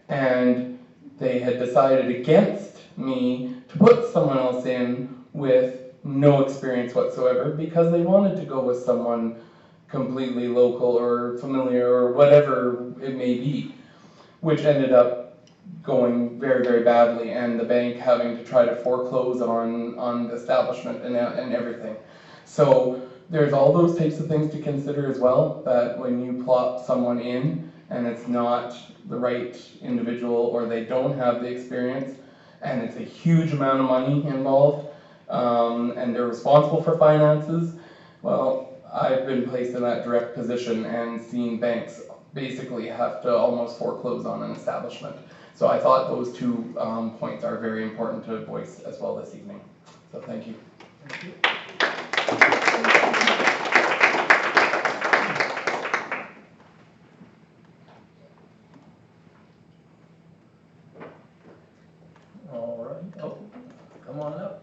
and they had decided against me to put someone else in with no experience whatsoever because they wanted to go with someone completely local or familiar or whatever it may be, which ended up going very, very badly, and the bank having to try to foreclose on the establishment and everything. So there's all those types of things to consider as well, that when you plop someone in and it's not the right individual or they don't have the experience and it's a huge amount of money involved, and they're responsible for finances, well, I've been placed in that direct position and seen banks basically have to almost foreclose on an establishment. So I thought those two points are very important to voice as well this evening. So thank you. Thank you. All right, oh, come on up.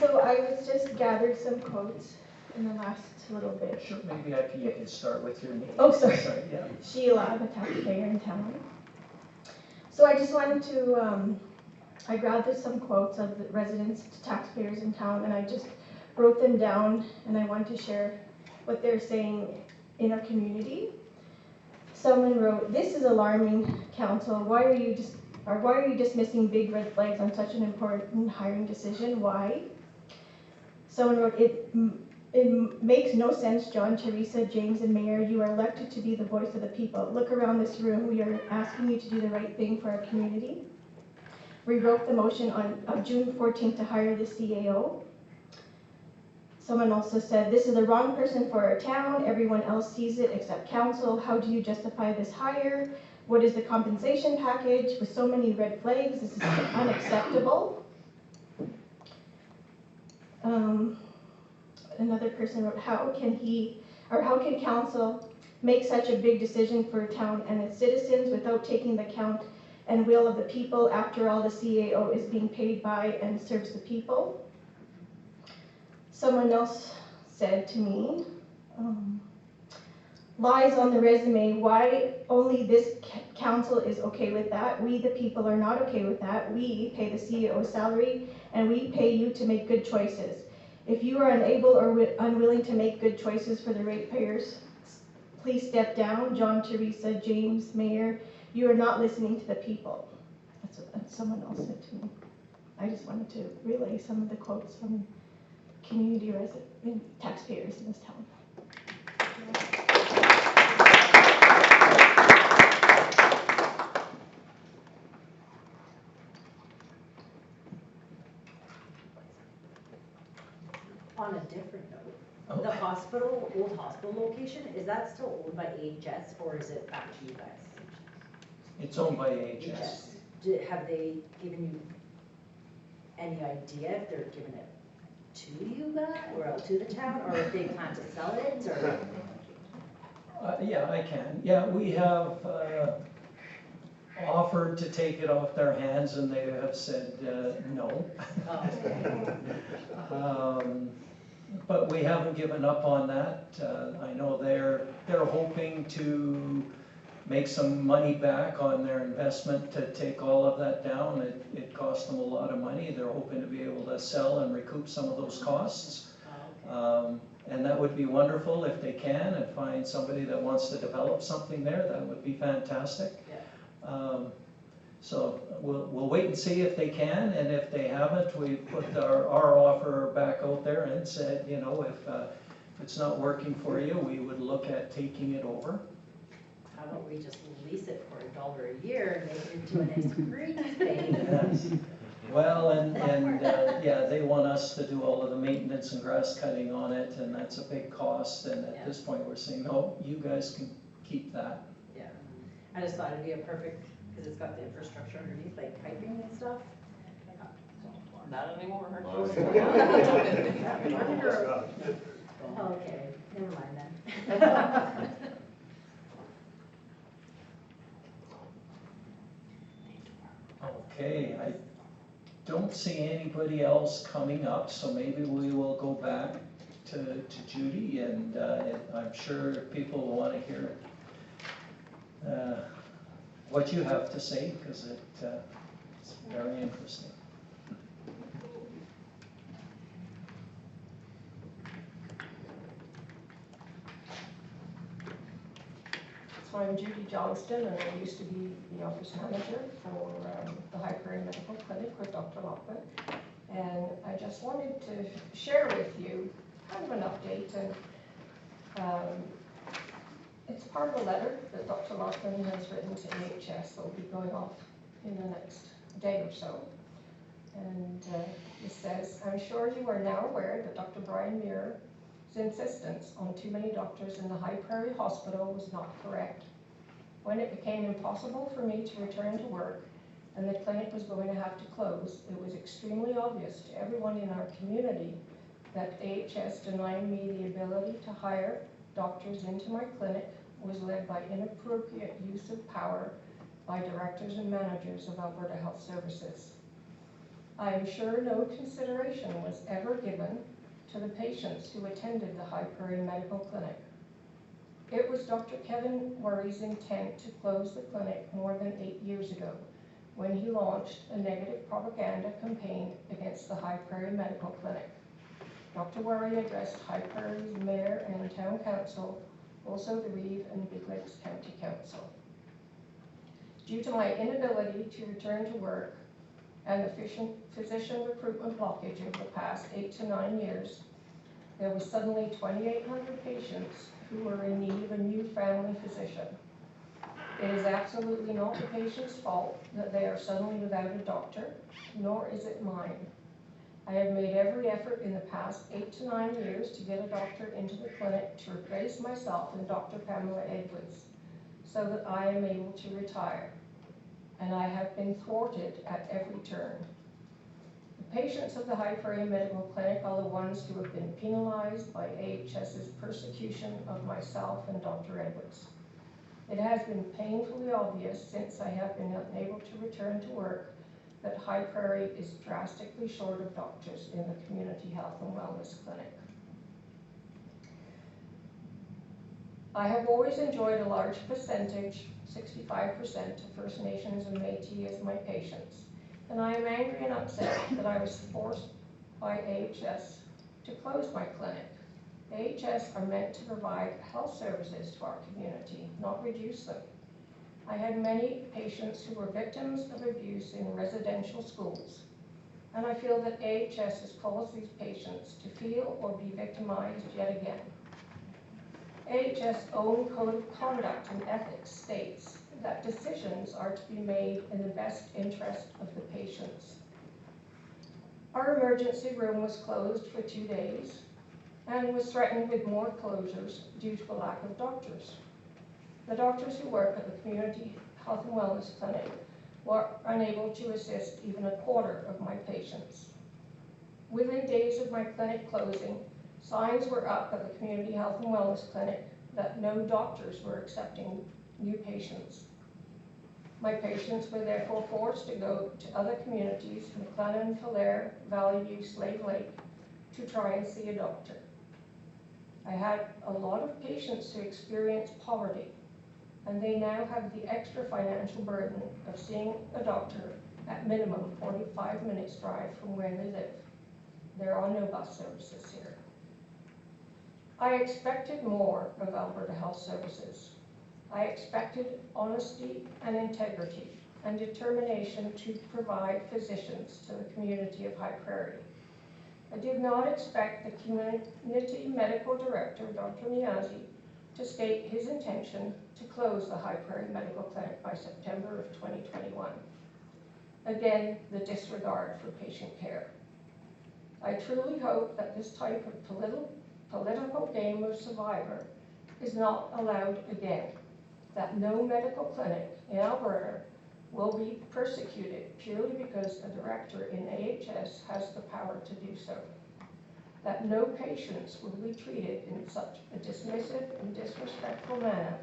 So I was just gathered some quotes in the last little bit. Sure, maybe you can start with your name. Oh, sorry. Yeah. Sheila, I'm a taxpayer in town. So I just wanted to, I gathered some quotes of the residents, taxpayers in town, and I just wrote them down, and I wanted to share what they're saying in our community. Someone wrote, "This is alarming, council. Why are you dismissing big red flags on such an important hiring decision? Why?" Someone wrote, It makes no sense, John, Teresa, James, and Mayor. You are elected to be the voice of the people. Look around this room. We are asking you to do the right thing for our community." We wrote the motion on June 14th to hire the CAO. Someone also said, "This is the wrong person for our town. Everyone else sees it except council. How do you justify this hire? What is the compensation package? With so many red flags, this is unacceptable." Another person wrote, how can council make such a big decision for a town and its citizens without taking the count and will of the people? After all, the CAO is being paid by and serves the people. Someone else said to me, "Lies on the resume. Why only this council is okay with that? We, the people, are not okay with that. We pay the CEO salary and we pay you to make good choices. If you are unable or unwilling to make good choices for the ratepayers, please step down. John, Teresa, James, Mayor, you are not listening to the people." That's what someone else said to me. I just wanted to relay some of the quotes from community residents, taxpayers in this town. On a different note, the hospital, old hospital location, is that still owned by AHS or is it back to you guys? It's owned by AHS. Have they given you any idea if they're giving it to you guys or to the town, or if they plan to sell it, or? Yeah, I can. Yeah, we have offered to take it off their hands and they have said no. But we haven't given up on that. I know they're hoping to make some money back on their investment to take all of that down. It cost them a lot of money. They're hoping to be able to sell and recoup some of those costs. And that would be wonderful if they can and find somebody that wants to develop something there. That would be fantastic. So we'll wait and see if they can, and if they haven't, we put our offer back out there and said, you know, if it's not working for you, we would look at taking it over. How about we just lease it for $1 a year and make it into a nice green space? Well, and yeah, they want us to do all of the maintenance and grass cutting on it, and that's a big cost, and at this point we're saying, no, you guys can keep that. Yeah, I just thought it'd be a perfect, because it's got the infrastructure underneath, like piping and stuff. Not anymore. Okay, never mind then. Okay, I don't see anybody else coming up, so maybe we will go back to Judy, and I'm sure people will want to hear what you have to say, because it's very interesting. So I'm Judy Johnston, and I used to be the office manager for the High Prairie Medical Clinic with Dr. Lockman. And I just wanted to share with you kind of an update, and it's part of a letter that Dr. Lockman has written to AHS that will be going off in the next day or so. And it says, I'm sure you are now aware that Dr. Brian Muir's insistence on too many doctors in the High Prairie Hospital was not correct. When it became impossible for me to return to work and the clinic was going to have to close, it was extremely obvious to everyone in our community that AHS denying me the ability to hire doctors into my clinic was led by inappropriate use of power by directors and managers of Alberta Health Services. I am sure no consideration was ever given to the patients who attended the High Prairie Medical Clinic. It was Dr. Kevin Worry's intent to close the clinic more than 8 years ago, when he launched a negative propaganda campaign against the High Prairie Medical Clinic. Dr. Worry addressed High Prairie's mayor and town council, also the Reeve and Big Lakes County Council. Due to my inability to return to work and the physician recruitment blockage over the past 8 to 9 years, there was suddenly 2,800 patients who were in need of a new family physician. It is absolutely not the patient's fault that they are suddenly without a doctor, nor is it mine. I have made every effort in the past 8 to 9 years to get a doctor into the clinic to replace myself and Dr. Pamela Edwards, so that I am able to retire. And I have been thwarted at every turn. The patients of the High Prairie Medical Clinic are the ones who have been penalized by AHS's persecution of myself and Dr. Edwards. It has been painfully obvious since I have been unable to return to work that High Prairie is drastically short of doctors in the Community Health and Wellness Clinic. I have always enjoyed a large percentage, 65%, of First Nations and Métis as my patients, and I am angry and upset that I was forced by AHS to close my clinic. AHS are meant to provide health services to our community, not reduce them. I had many patients who were victims of abuse in residential schools, and I feel that AHS has caused these patients to feel or be victimized yet again. AHS' own code of conduct and ethics states that decisions are to be made in the best interest of the patients. Our emergency room was closed for 2 days and was threatened with more closures due to a lack of doctors. The doctors who work at the Community Health and Wellness Clinic were unable to assist even a quarter of my patients. Within days of my clinic closing, signs were up at the Community Health and Wellness Clinic that no doctors were accepting new patients. My patients were therefore forced to go to other communities, McLennan, Falher, Valley View, Slave Lake, to try and see a doctor. I had a lot of patients who experienced poverty, and they now have the extra financial burden of seeing a doctor at minimum 45 minutes drive from where they live. There are no bus services here. I expected more of Alberta Health Services. I expected honesty and integrity and determination to provide physicians to the community of High Prairie. I did not expect the community medical director, Dr. Miyazi, to state his intention to close the High Prairie Medical Clinic by September of 2021. Again, the disregard for patient care. I truly hope that this type of political game of survivor is not allowed again, that no medical clinic in Alberta will be persecuted purely because a director in AHS has the power to do so. that no patients will be treated in such a dismissive and disrespectful manner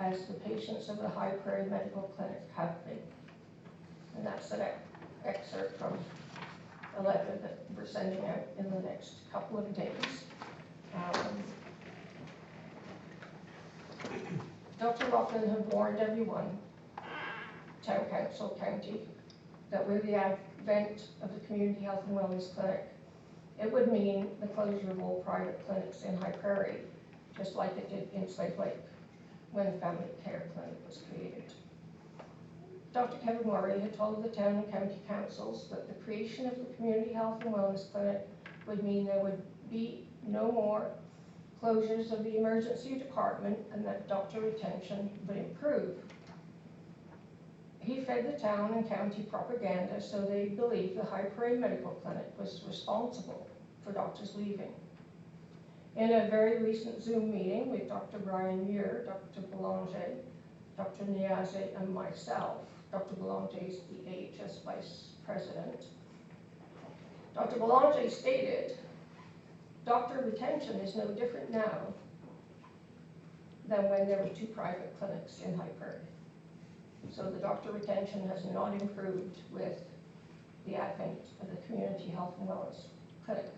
as the patients of the High Prairie Medical Clinic have been. And that's an excerpt from a letter that we're sending out in the next couple of days. Dr. Laughlin had warned everyone, town council, county, that with the advent of the Community Health and Wellness Clinic, it would mean the closure of all private clinics in High Prairie, just like it did in Slave Lake when the Family Care Clinic was created. Dr. Kevin Murray had told the town and county councils that the creation of the Community Health and Wellness Clinic would mean there would be no more closures of the emergency department and that doctor retention would improve. He fed the town and county propaganda so they believed the High Prairie Medical Clinic was responsible for doctors leaving. In a very recent Zoom meeting with Dr. Brian Muir, Dr. Boulanger, Dr. Niazi, and myself, Dr. Boulanger is the AHS Vice President, Dr. Boulanger stated, doctor retention is no different now than when there were 2 private clinics in High Prairie. So the doctor retention has not improved with the advent of the Community Health and Wellness Clinic.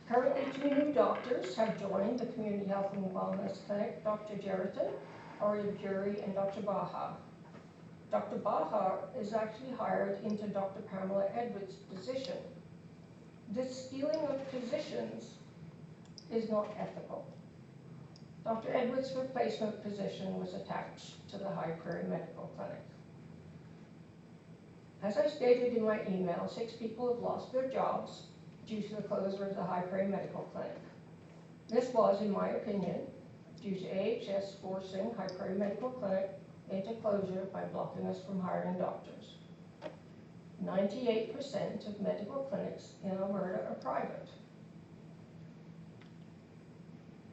Currently, 2 new doctors have joined the Community Health and Wellness Clinic, Dr. Jerriton, Ari Jury, and Dr. Baha. Dr. Baha is actually hired into Dr. Pamela Edwards' position. This stealing of positions is not ethical. Dr. Edwards' replacement position was attached to the High Prairie Medical Clinic. As I stated in my email, 6 people have lost their jobs due to the closure of the High Prairie Medical Clinic. This was, in my opinion, due to AHS forcing High Prairie Medical Clinic into closure by blocking us from hiring doctors. 98% of medical clinics in Alberta are private.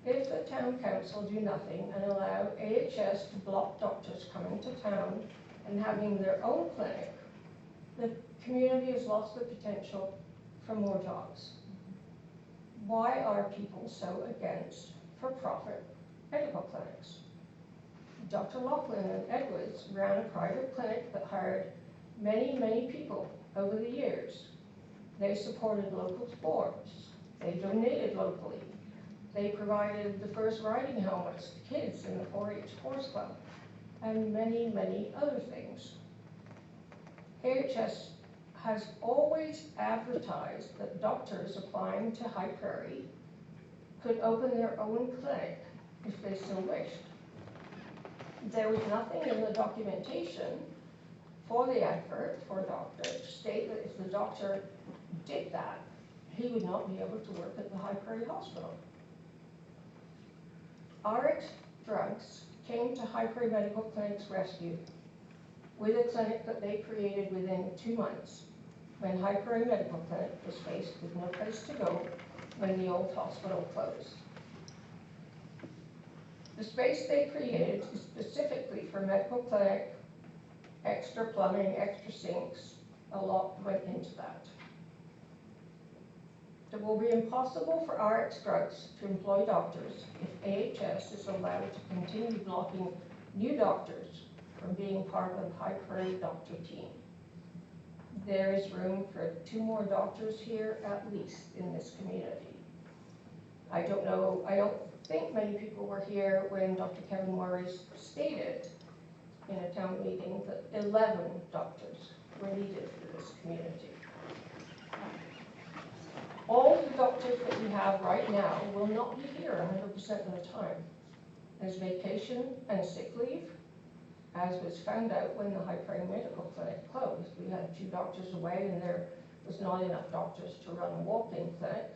If the town council do nothing and allow AHS to block doctors coming to town and having their own clinic, the community has lost the potential for more jobs. Why are people so against for-profit medical clinics? Dr. Laughlin and Edwards ran a private clinic that hired many people over the years. They supported local sports. They donated locally. They provided the first riding helmets to kids in the 4-H Horse Club, and many other things. AHS has always advertised that doctors applying to High Prairie could open their own clinic if they so wished. There was nothing in the documentation for the advert for a doctor to state that if the doctor did that, he would not be able to work at the High Prairie Hospital. RX Drugs came to High Prairie Medical Clinic's rescue with a clinic that they created within 2 months when High Prairie Medical Clinic was faced with no place to go when the old hospital closed. The space they created is specifically for medical clinic, extra plumbing, extra sinks, a lot went into that. It will be impossible for RX Drugs to employ doctors if AHS is allowed to continue blocking new doctors from being part of the High Prairie doctor team. There is room for 2 more doctors here at least in this community. I don't think many people were here when Dr. Kevin Morris stated in a town meeting that 11 doctors were needed for this community. All the doctors that we have right now will not be here 100% of the time. There's vacation and sick leave, as was found out when the High Prairie Medical Clinic closed. We had 2 doctors away and there was not enough doctors to run a walk-in clinic,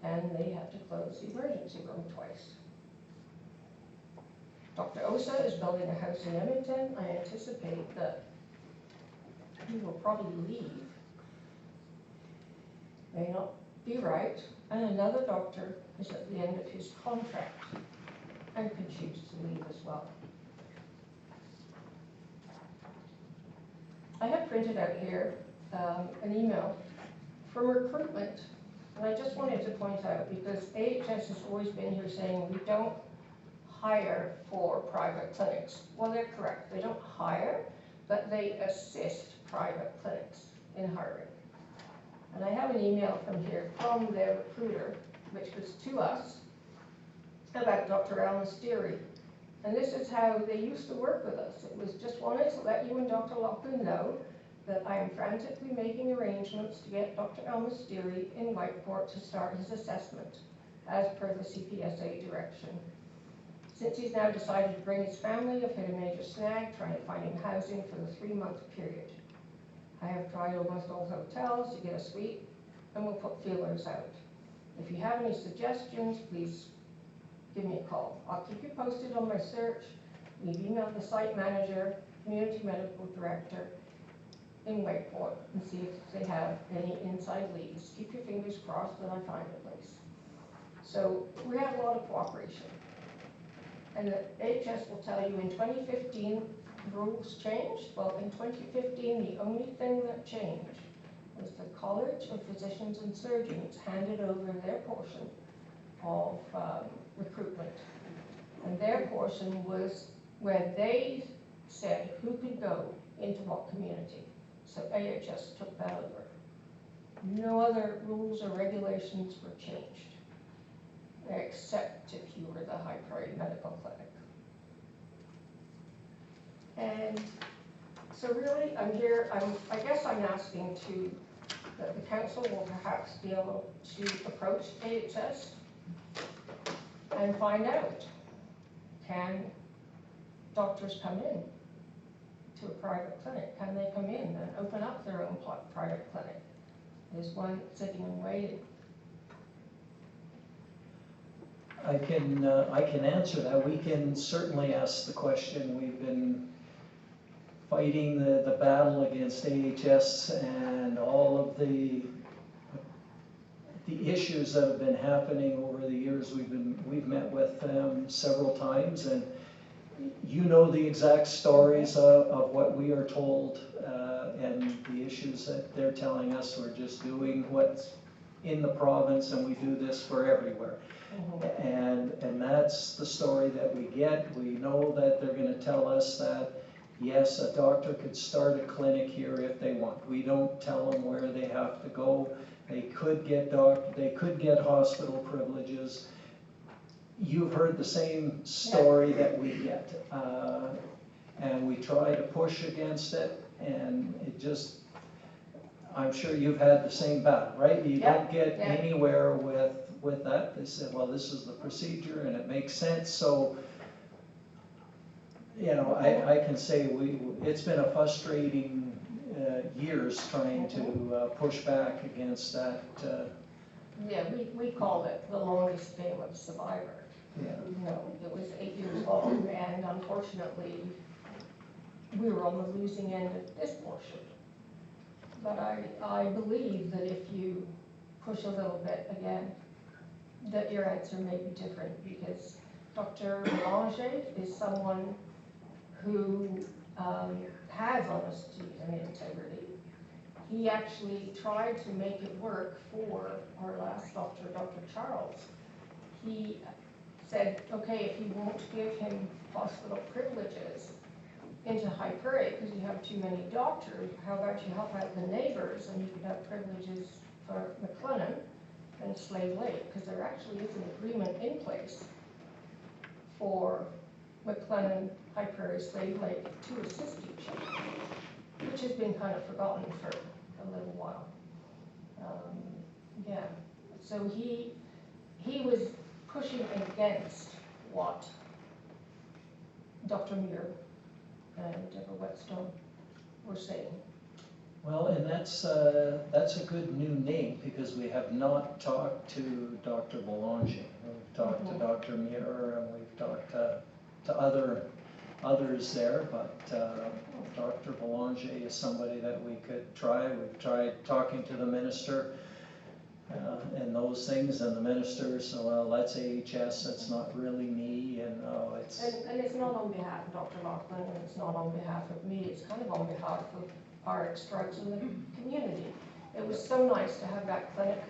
and they had to close the emergency room twice. Dr. Osa is building a house in Edmonton. I anticipate that he will probably leave. May not be right. And another doctor is at the end of his contract and could choose to leave as well. I have printed out here an email from recruitment And I just wanted to point out, because AHS has always been here saying we don't hire for private clinics. Well, they're correct, they don't hire, but they assist private clinics in hiring. And I have an email from here from their recruiter, which was to us, about Dr. Al Nastiri. And this is how they used to work with us. It was just wanted to let you and Dr. Loughlin know that I am frantically making arrangements to get Dr. Al Nastiri in Whiteport to start his assessment as per the CPSA direction. Since he's now decided to bring his family, I've hit a major snag trying to find him housing for the 3-month period. I have tried almost all hotels to get a suite, and we'll put feelers out. If you have any suggestions, please give me a call. I'll keep you posted on my search. We've emailed the site manager, community medical director in Whiteport, and see if they have any inside leads. Keep your fingers crossed that I find a place. So we have a lot of cooperation. And the AHS will tell you in 2015, rules changed. Well, in 2015, the only thing that changed was the College of Physicians and Surgeons handed over their portion of recruitment. And their portion was where they said who could go into what community. So AHS took that over. No other rules or regulations were changed, except if you were the High Prairie Medical Clinic. And so really, I'm here, I guess I'm asking that the council will perhaps be able to approach AHS and find out, can doctors come in to a private clinic? Can they come in and open up their own private clinic? There's one sitting and waiting. I can answer that. We can certainly ask the question. We've been fighting the battle against AHS and all of the issues that have been happening over the years. We've met with them several times, and you know the exact stories of what we are told and the issues that they're telling us. We're just doing what's in the province, and we do this for everywhere. And that's the story that we get. We know that they're going to tell us that, yes, a doctor could start a clinic here if they want. We don't tell them where they have to go. They could get hospital privileges. You've heard the same story that we get. And we try to push against it, and it just, I'm sure you've had the same battle, right? You don't get anywhere with that. They say, well, this is the procedure and it makes sense. So, you know, I can say it's been a frustrating years trying to push back against that. Yeah, we called it the longest game of Survivor. Yeah. No, it was 8 years long, and unfortunately, we were on the losing end of this portion. But I believe that if you push a little bit again, that your answer may be different, because Dr. Belanger is someone who has honesty and integrity. He actually tried to make it work for our last doctor, Dr. Charles. He said, okay, if you won't give him hospital privileges into High Prairie because you have too many doctors, how about you help out the neighbors and you could have privileges for McLennan and Slave Lake, because there actually is an agreement in place for McLennan, High Prairie, Slave Lake to assist each other, which has been kind of forgotten for a little while. Yeah, so he was pushing against what Dr. Muir and Deborah Whetstone were saying. Well, and that's a good new name, because we have not talked to Dr. Belanger. We've talked to Dr. Muir, and we've talked to others there, but Dr. Belanger is somebody that we could try. We've tried talking to the minister and those things, and the minister said, well, that's AHS, that's not really me, and it's... And it's not on behalf of Dr. Loughlin, and it's not on behalf of me, it's kind of on behalf of our extras in the community. It was so nice to have that clinic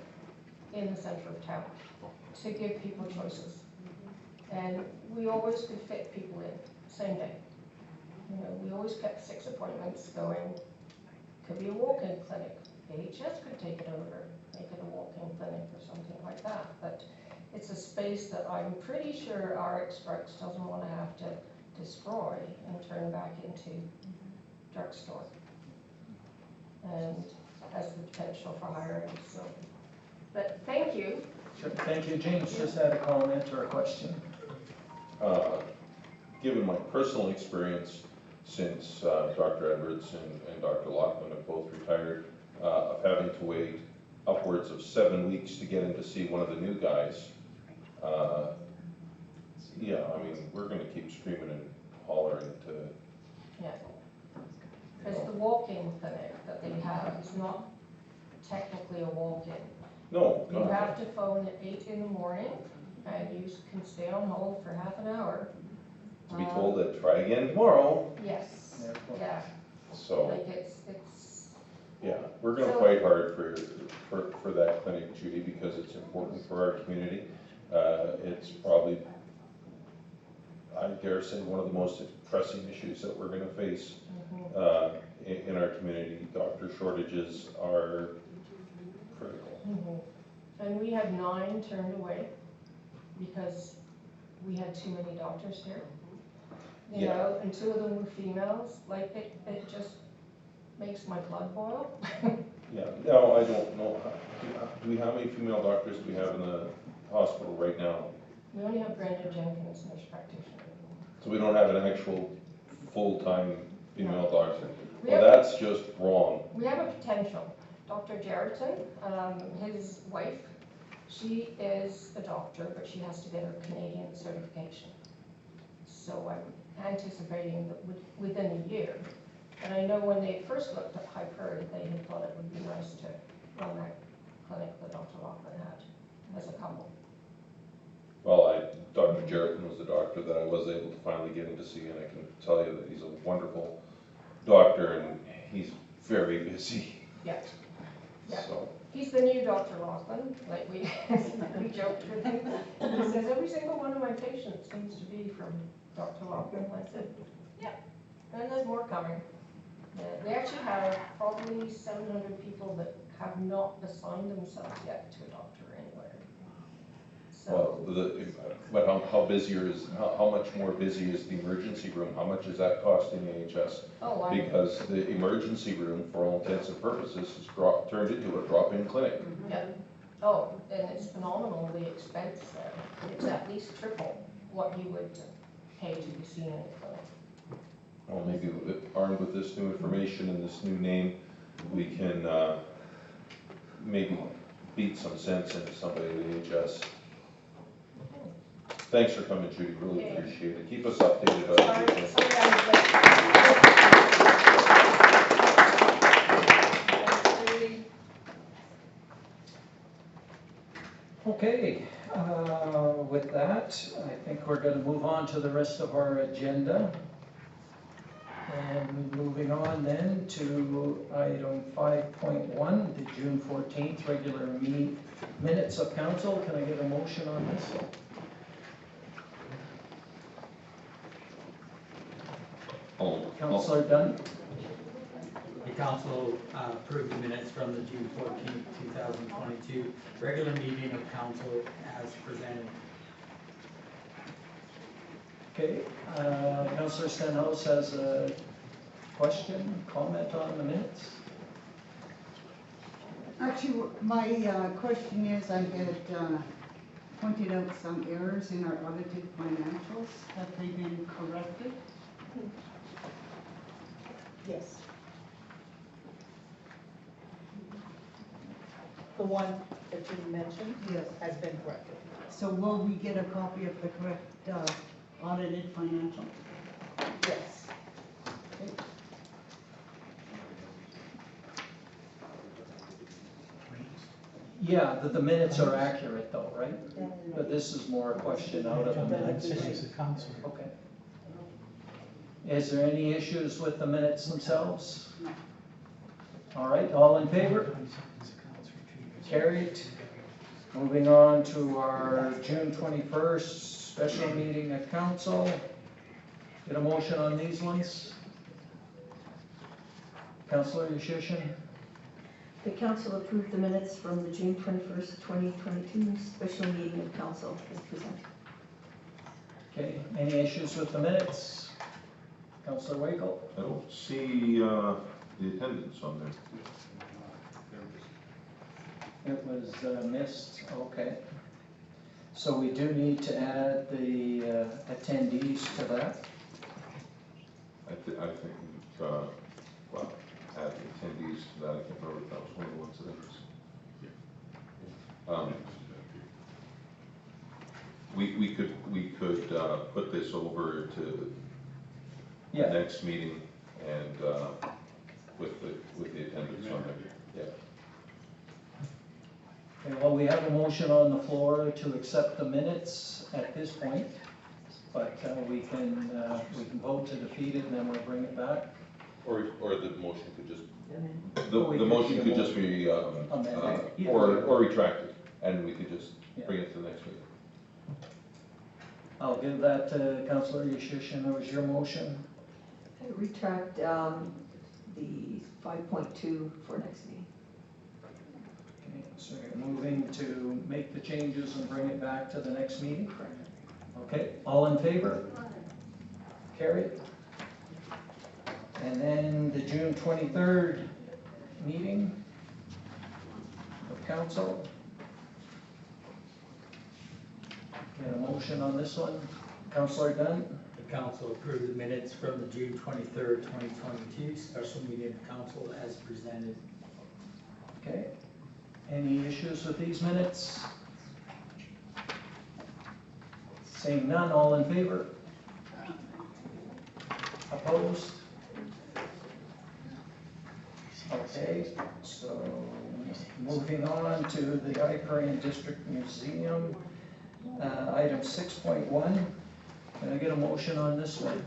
in the center of town to give people choices. And we always could fit people in, same day. You know, we always kept 6 appointments going. Could be a walk-in clinic. AHS could take it over, make it a walk-in clinic or something like that. But it's a space that I'm pretty sure our Express doesn't want to have to destroy and turn back into drugstore. And has the potential for hiring, so. But thank you. Sure. Thank you. James just had a comment or a question. Given my personal experience since Dr. Edwards and Dr. Lockman have both retired, of having to wait upwards of 7 weeks to get in to see one of the new guys, yeah, I mean, we're going to keep screaming and hollering to. Yeah. Because the walk-in clinic that they have is not technically a walk-in. No, You have to phone at 8 in the morning, and you can stay on hold for half an hour. To be told that try again tomorrow. Yes, yeah, So, like it's, yeah, we're going to fight hard for that clinic, Judy, because it's important for our community. It's probably, I dare say, one of the most pressing issues that we're going to face in our community. Doctor shortages are critical. And we had 9 turned away because we had too many doctors here. You know, and 2 of them were females. Like it just makes my blood boil. Yeah, no, I don't know. How many female doctors do we have in the hospital right now? We only have Brenda Jenkins, nurse practitioner. So we don't have an actual full-time female doctor? We Well, have- that's just wrong. We have a potential. Dr. Jerriton, his wife, she is a doctor, but she has to get her Canadian certification. So I'm anticipating that within a year. And I know when they first looked at High Prairie, they had thought it would be nice to run that clinic that Dr. Lockman had as a couple. Well, Dr. Jerriton was the doctor that I was able to finally get in to see, and I can tell you that he's a wonderful doctor, and he's very busy. Yeah. Yeah. So, He's the new Dr. Lockman, like we joked with him. He says, every single one of my patients seems to be from Dr. Lockman. I said, yeah, and there's more coming. Yeah, they actually have probably 700 people that have not assigned themselves yet to a doctor anywhere. So, well, but how busier is, how much more busy is the emergency room? How much is that costing AHS? oh, Because the emergency room, for all intents and purposes, is turned into a drop-in clinic. yeah. Oh, and it's phenomenal, the expense there. It's at least triple what you would pay to be seen in a clinic. Well, maybe armed with this new information and this new name, we can maybe beat some sense into somebody at AHS. Thanks for coming, Judy, really appreciate it. Keep us updated on everything. Okay, with that, I think we're going to move on to the rest of our agenda. And moving on then to item 5.1, the June 14th regular minutes of council. Can I get a motion on this? Councillor Dunn? The council approved the minutes from the June 14th, 2022 regular meeting of council as presented. Okay, Councillor Stenhouse has a question, comment on the minutes? Actually, my question is, I had pointed out some errors in our audited financials. Have they been corrected? Yes. The one that you mentioned Yes. has been corrected. So will we get a copy of the correct audited financial? Yes. Yeah, the minutes are accurate though, right? But this is more a question out of the minutes. Okay. Is there any issues with the minutes themselves? All right, all in favor? Carried. Moving on to our June 21st special meeting of council. Get a motion on these ones? Councillor Yushishin? The council approved the minutes from the June 21st, 2022 special meeting of council as presented. Okay, any issues with the minutes? Councillor Wakel? I don't see the attendance on there. It was missed, okay. So we do need to add the attendees to that. I think, well, add the attendees to that, I can't remember if that was one of the ones that is. We could put this over to the next meeting and with the attendance on there, yeah. Okay, well, we have a motion on the floor to accept the minutes at this point, but we can vote to defeat it and then we'll bring it back. Or the motion could just, We the could motion do could a just be, amended. or retracted, and we could just bring it to the next meeting. I'll give that to Councillor Yushishin. That was your motion. I retract the 5.2 for next meeting. Okay, so you're moving to make the changes and bring it back to the next meeting? Okay, all in favor? Carried. And then the June 23rd meeting of council. Get a motion on this one. Councillor Dunn? The council approved the minutes from the June 23rd, 2022 special meeting of council as presented. Okay. Any issues with these minutes? Seeing none, all in favor? Opposed? Okay, so moving on to the Hyperion District Museum, item 6.1. Can I get a motion on this one?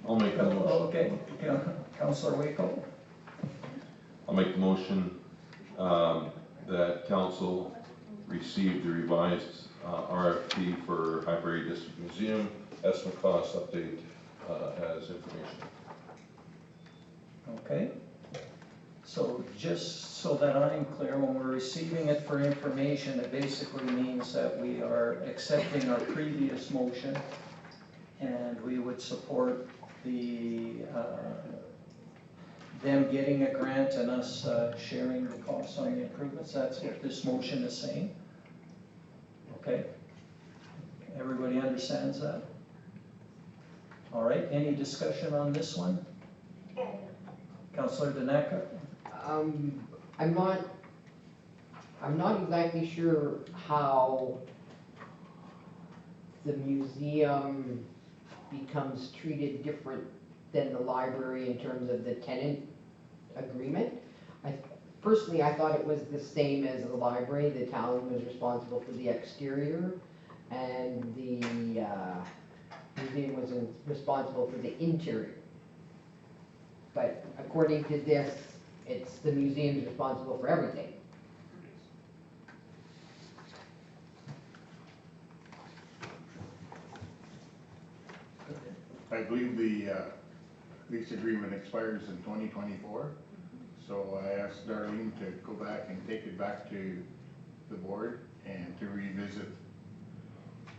I'll make that motion. Okay, Councillor Waco? I'll make the motion that council receive the revised RFP for Highbury District Museum, estimate cost update as information. Okay. So just so that I'm clear, when we're receiving it for information, it basically means that we are accepting our previous motion and we would support the them getting a grant and us sharing the costs on the improvements. That's what this motion is saying. Okay? Everybody understands that? All right, any discussion on this one? Councillor Daneka? I'm not exactly sure how the museum becomes treated different than the library in terms of the tenant agreement. Personally, I thought it was the same as the library. The town was responsible for the exterior and the museum was responsible for the interior. But according to this, it's the museum's responsible for everything. I believe the lease agreement expires in 2024. So I asked Darlene to go back and take it back to the board and to revisit.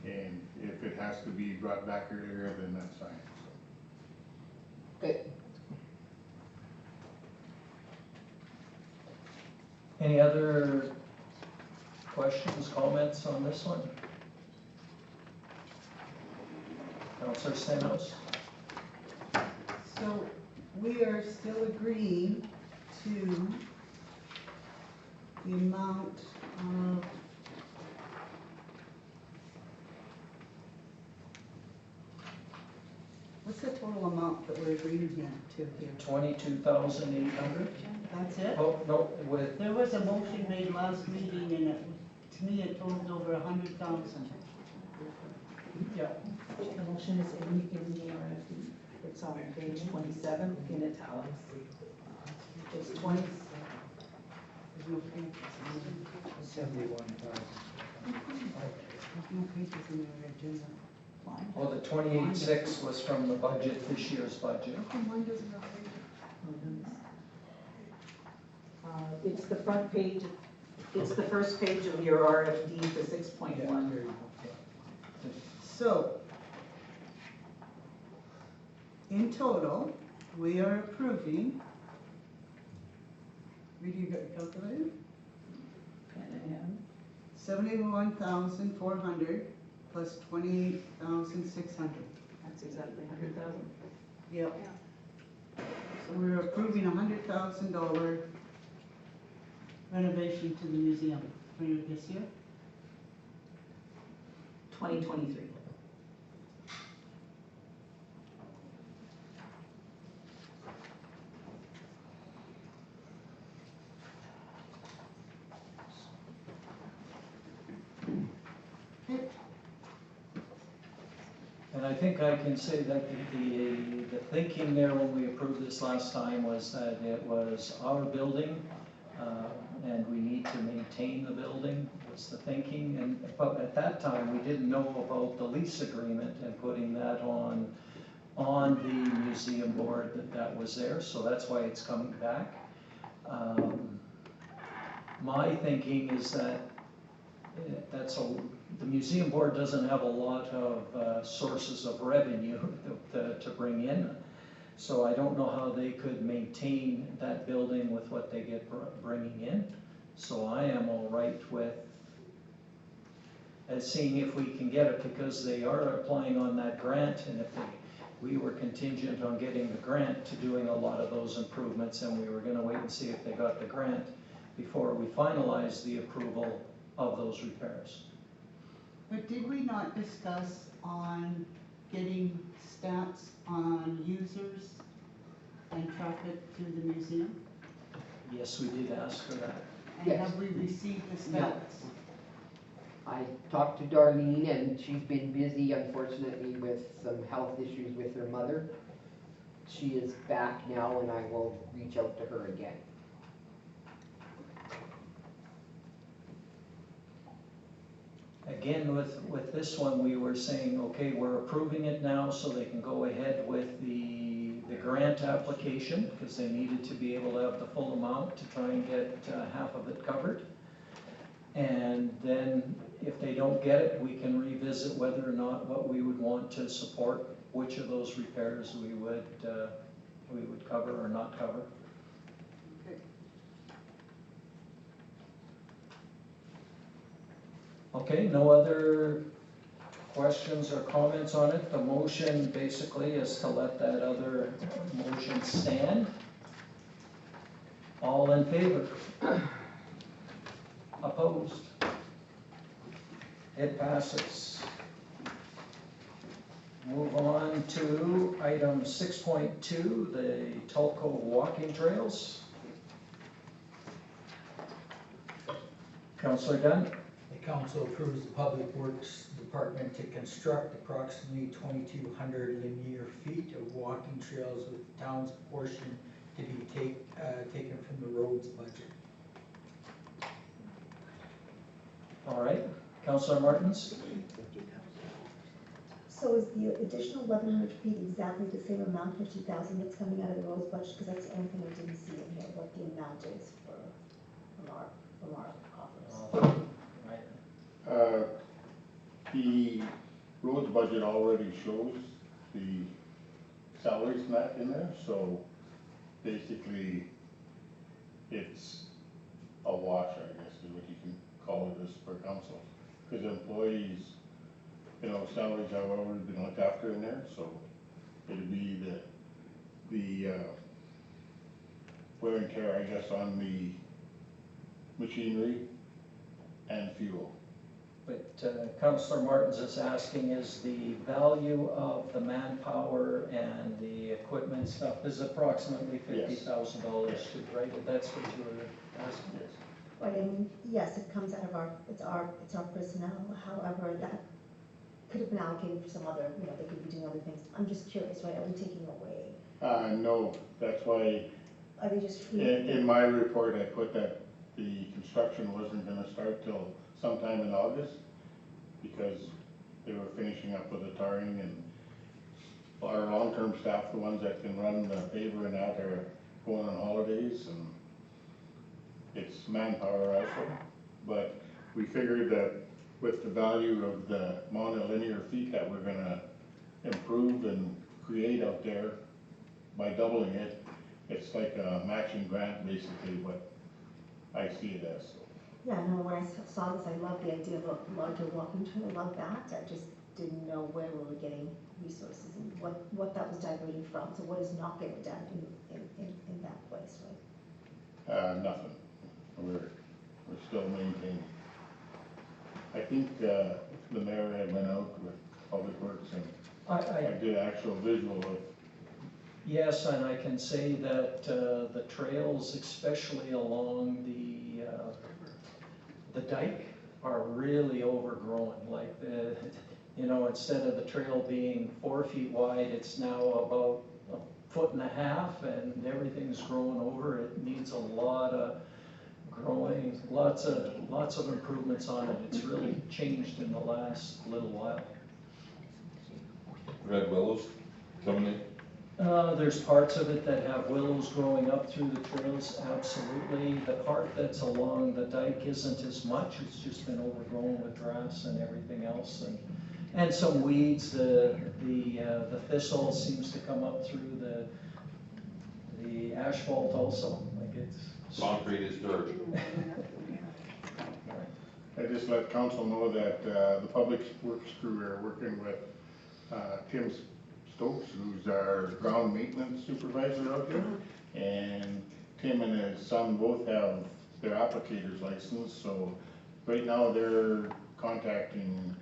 And if it has to be brought back earlier, then that's fine. Good. Any other questions, comments on this one? Councillor Stenos? So we are still agreeing to the amount of what's the total amount that we're agreeing to here? 22,800? That's it? Oh, no, with, There was a motion made last meeting and it to me, it totals over 100,000. Yeah. The motion is in the RFP. It's on page 27 in italics. It's 20. There's no pages. 71,000. There's no pages in your agenda. Well, the 28.6 was from the budget, this year's budget. How come mine doesn't have pages? It's the front page, it's the first page of your RFD for 6.1. So, in total, we are approving, read you got your calculator? Pen in hand. 71,400 plus 28,600. That's exactly 100,000. Yep. So we're approving $100,000 renovation to the museum for this year? 2023. And I think I can say that the thinking there when we approved this last time was that it was our building, and we need to maintain the building, was the thinking. But at that time, we didn't know about the lease agreement and putting that on the museum board that was there, so that's why it's coming back. My thinking is that the museum board doesn't have a lot of sources of revenue to bring in. So I don't know how they could maintain that building with what they get bringing in. So I am all right with seeing if we can get it, because they are applying on that grant, and if we were contingent on getting the grant to doing a lot of those improvements, and we were gonna wait and see if they got the grant before we finalized the approval of those repairs. But did we not discuss on getting stats on users and traffic through the museum? Yes, we did ask for that. And Yes. have we received the No. stats? I talked to Darlene, and she's been busy, unfortunately, with some health issues with her mother. She is back now, and I will reach out to her again. Again, with this one, we were saying, okay, we're approving it now so they can go ahead with the grant application, because they needed to be able to have the full amount to try and get half of it covered. And then if they don't get it, we can revisit whether or not what we would want to support, which of those repairs we would cover or not cover. Okay, no other questions or comments on it? The motion basically is to let that other motion stand. All in favor? Opposed? It passes. Move on to item 6.2, the Tulco walking trails. Councillor Dunn? The council approves the Public Works Department to construct approximately 2,200 linear feet of walking trails, with the town's portion to be taken from the roads budget. All right, Councillor Martins? So is the additional 1,100 feet exactly the same amount, 50,000, that's coming out of the roads budget? Because that's the only thing I didn't see in here, what the amount is from our coffers. The roads budget already shows the salaries not in there, so basically it's a wash, I guess, is what you can call it as per council. Because employees, salaries have already been looked after in there, so it'd be the wear and tear, I guess, on the machinery and fuel. But Councillor Martins is asking, is the value of the manpower and the equipment stuff is approximately $50,000 too, right? That's what you were asking. Right, I mean, yes, it comes out of it's our personnel, however, that could have been allocated for some other, they could be doing other things. I'm just curious, right, are we taking away? No, that's why Are they just? in my report, I put that the construction wasn't gonna start till sometime in August, because they were finishing up with the tarring, and our long-term staff, the ones that can run the paver and that, are going on holidays, and it's manpower also. But we figured that with the value of the amount of linear feet that we're gonna improve and create out there, by doubling it, it's like a matching grant, basically, what I see it as. Yeah, no, when I saw this, I love the idea of a larger walking trail, I love that. I just didn't know where we were getting resources and what that was diverting from. So what is not getting done in that place, right? Nothing. We're still maintaining. I think the mayor had went out with Public Works and I did actual visual of. Yes, and I can say that the trails, especially along the dike, are really overgrown. Like instead of the trail being 4 feet wide, it's now about 1.5 feet, and everything's growing over. It needs a lot of growing, lots of improvements on it. It's really changed in the last little while. Red willows coming in? There's parts of it that have willows growing up through the trails, absolutely. The part that's along the dike isn't as much, it's just been overgrown with grass and everything else, and some weeds. The thistle seems to come up through the asphalt also, like it's. Concrete is dirt. I just let council know that the Public Works crew are working with Tim Stokes, who's our ground maintenance supervisor out here. And Tim and his son both have their applicator's license, so right now they're contacting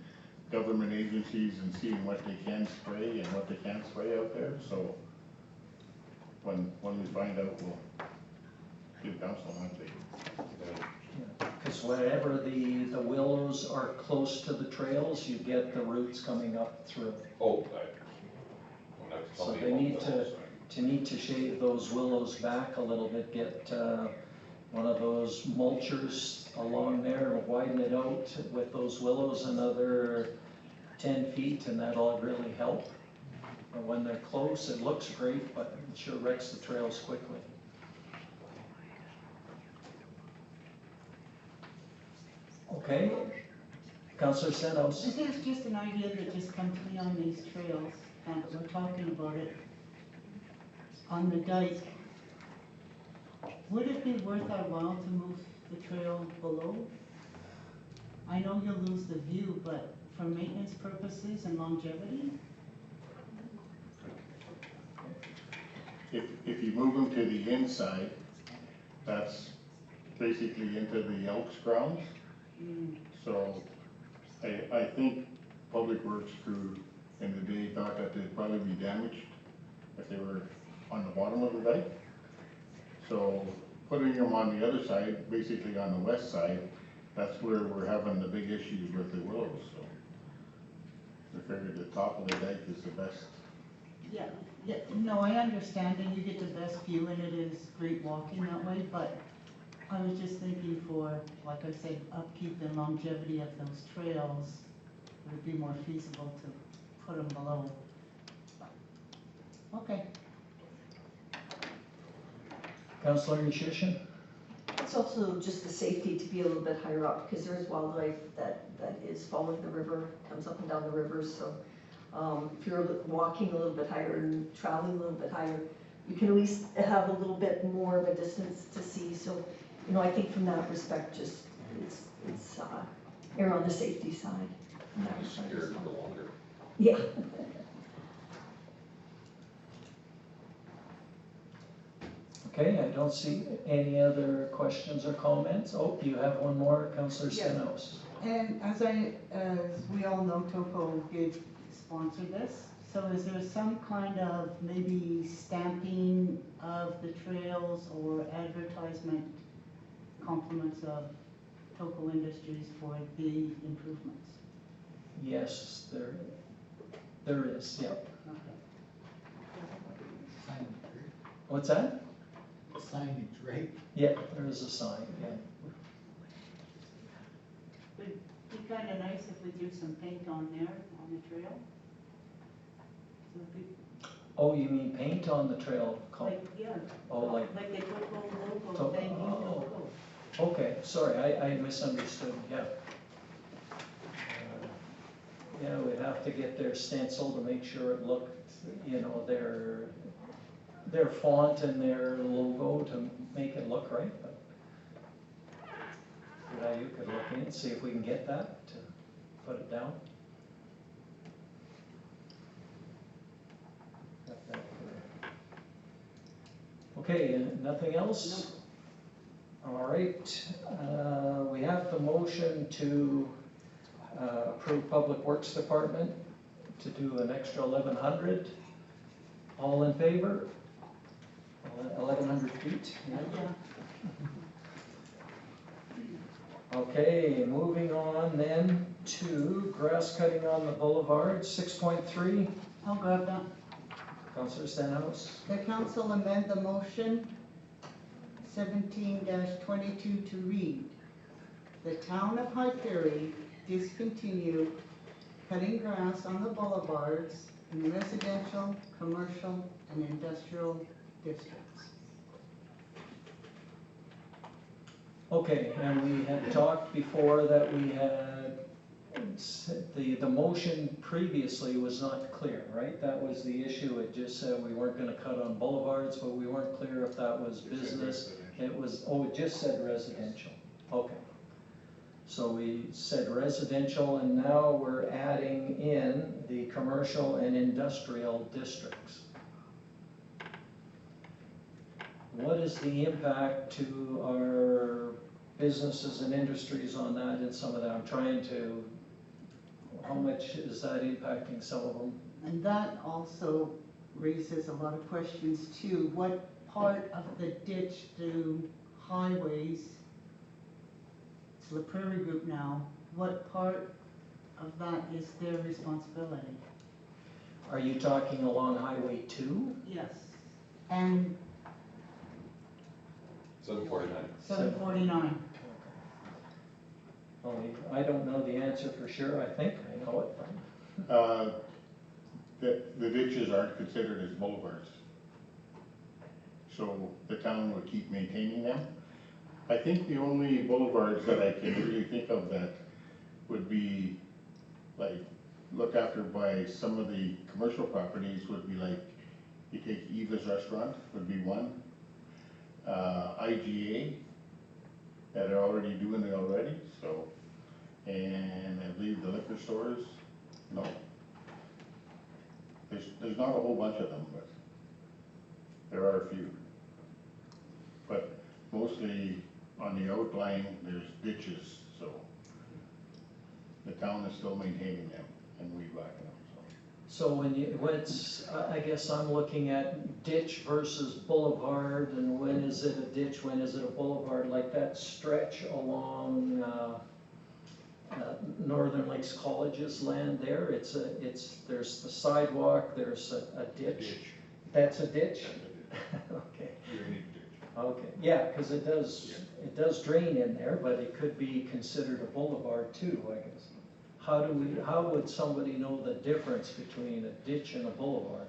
government agencies and seeing what they can spray and what they can't spray out there. So when we find out, we'll give council an update. Because wherever the willows are close to the trails, you get the roots coming up through. Oh, So they need to shave those willows back a little bit, get one of those mulchers along there, widen it out with those willows another 10 feet, and that'll really help. And when they're close, it looks great, but it sure wrecks the trails quickly. Okay, Councillor Stenos. This is just an idea that just come to me on these trails, and we're talking about it on the dike. Would it be worth our while to move the trail below? I know you'll lose the view, but for maintenance purposes and longevity? If you move them to the inside, that's basically into the Elks grounds. So I think Public Works crew in the day thought that they'd probably be damaged if they were on the bottom of the dike. So putting them on the other side, basically on the west side, that's where we're having the big issues with the willows. So we figured the top of the dike is the best. Yeah, no, I understand, and you get the best view, and it is great walking that way, but I was just thinking for, like I said, upkeep and longevity of those trails, it would be more feasible to put them below. Okay. Councillor Nishishin? It's also just the safety to be a little bit higher up, because there is wildlife that is following the river, comes up and down the river, so if you're walking a little bit higher and traveling a little bit higher, you can at least have a little bit more of a distance to see. So, I think from that respect, just it's err on the safety side. In that respect as well. Yeah. Okay, I don't see any other questions or comments. Oh, you have one more, Councillor Stenos. And as we all know, Topo did sponsor this. So is there some kind of maybe stamping of the trails or advertisement compliments of Toco Industries for the improvements? Yes, there is, yeah. What's that? Signage, right? Yeah, there is a sign, yeah. Would be kind of nice if we do some paint on there, on the trail. So if we, Oh, you mean paint on the trail? like, yeah. Oh, like, Like the Toco To- logo, thank you oh. logo. okay, sorry, I misunderstood, yeah. Yeah, we'd have to get their stencil to make sure it looked, you know, their font and their logo to make it look right, but yeah, you could look in and see if we can get that to put it down. Got that for- Okay, and nothing else? All right, we have the motion to approve Public Works Department to do an extra 1,100. All in favor? 1,100 feet? Yeah. Okay, moving on then to grass cutting on the boulevard, 6.3. I'll grab that. Councillor Stenhouse. The council amend the motion 17-22 to read, the town of High Ferry discontinue cutting grass on the boulevards in residential, commercial, and industrial districts. Okay, and we had talked before that we had, the motion previously was not clear, right? That was the issue, it just said we weren't gonna cut on boulevards, but we weren't clear if that was business. It was, oh, it just said residential, okay. So we said residential, and now we're adding in the commercial and industrial districts. What is the impact to our businesses and industries on that and some of that? I'm trying to, how much is that impacting some of them? And that also raises a lot of questions too. What part of the ditch do highways, it's La Prairie Group now, what part of that is their responsibility? Are you talking along Highway 2? Yes. And 749. 749. Oh, I don't know the answer for sure, I think I know it. The ditches aren't considered as boulevards. So the town would keep maintaining them. I think the only boulevards that I can really think of that would be like looked after by some of the commercial properties would be like, you take Eva's Restaurant would be one. IGA, that are already doing it already, so, and I believe the liquor stores, no. There's not a whole bunch of them, but there are a few. But mostly on the outlying, there's ditches, so the town is still maintaining them and weed whacking them, so. So I guess I'm looking at ditch versus boulevard, and when is it a ditch, when is it a boulevard, like that stretch along Northern Lakes College's land there, there's the sidewalk, there's a ditch. That's a ditch? Okay. Okay, yeah, because it does drain in there, but it could be considered a boulevard too, I guess. How would somebody know the difference between a ditch and a boulevard?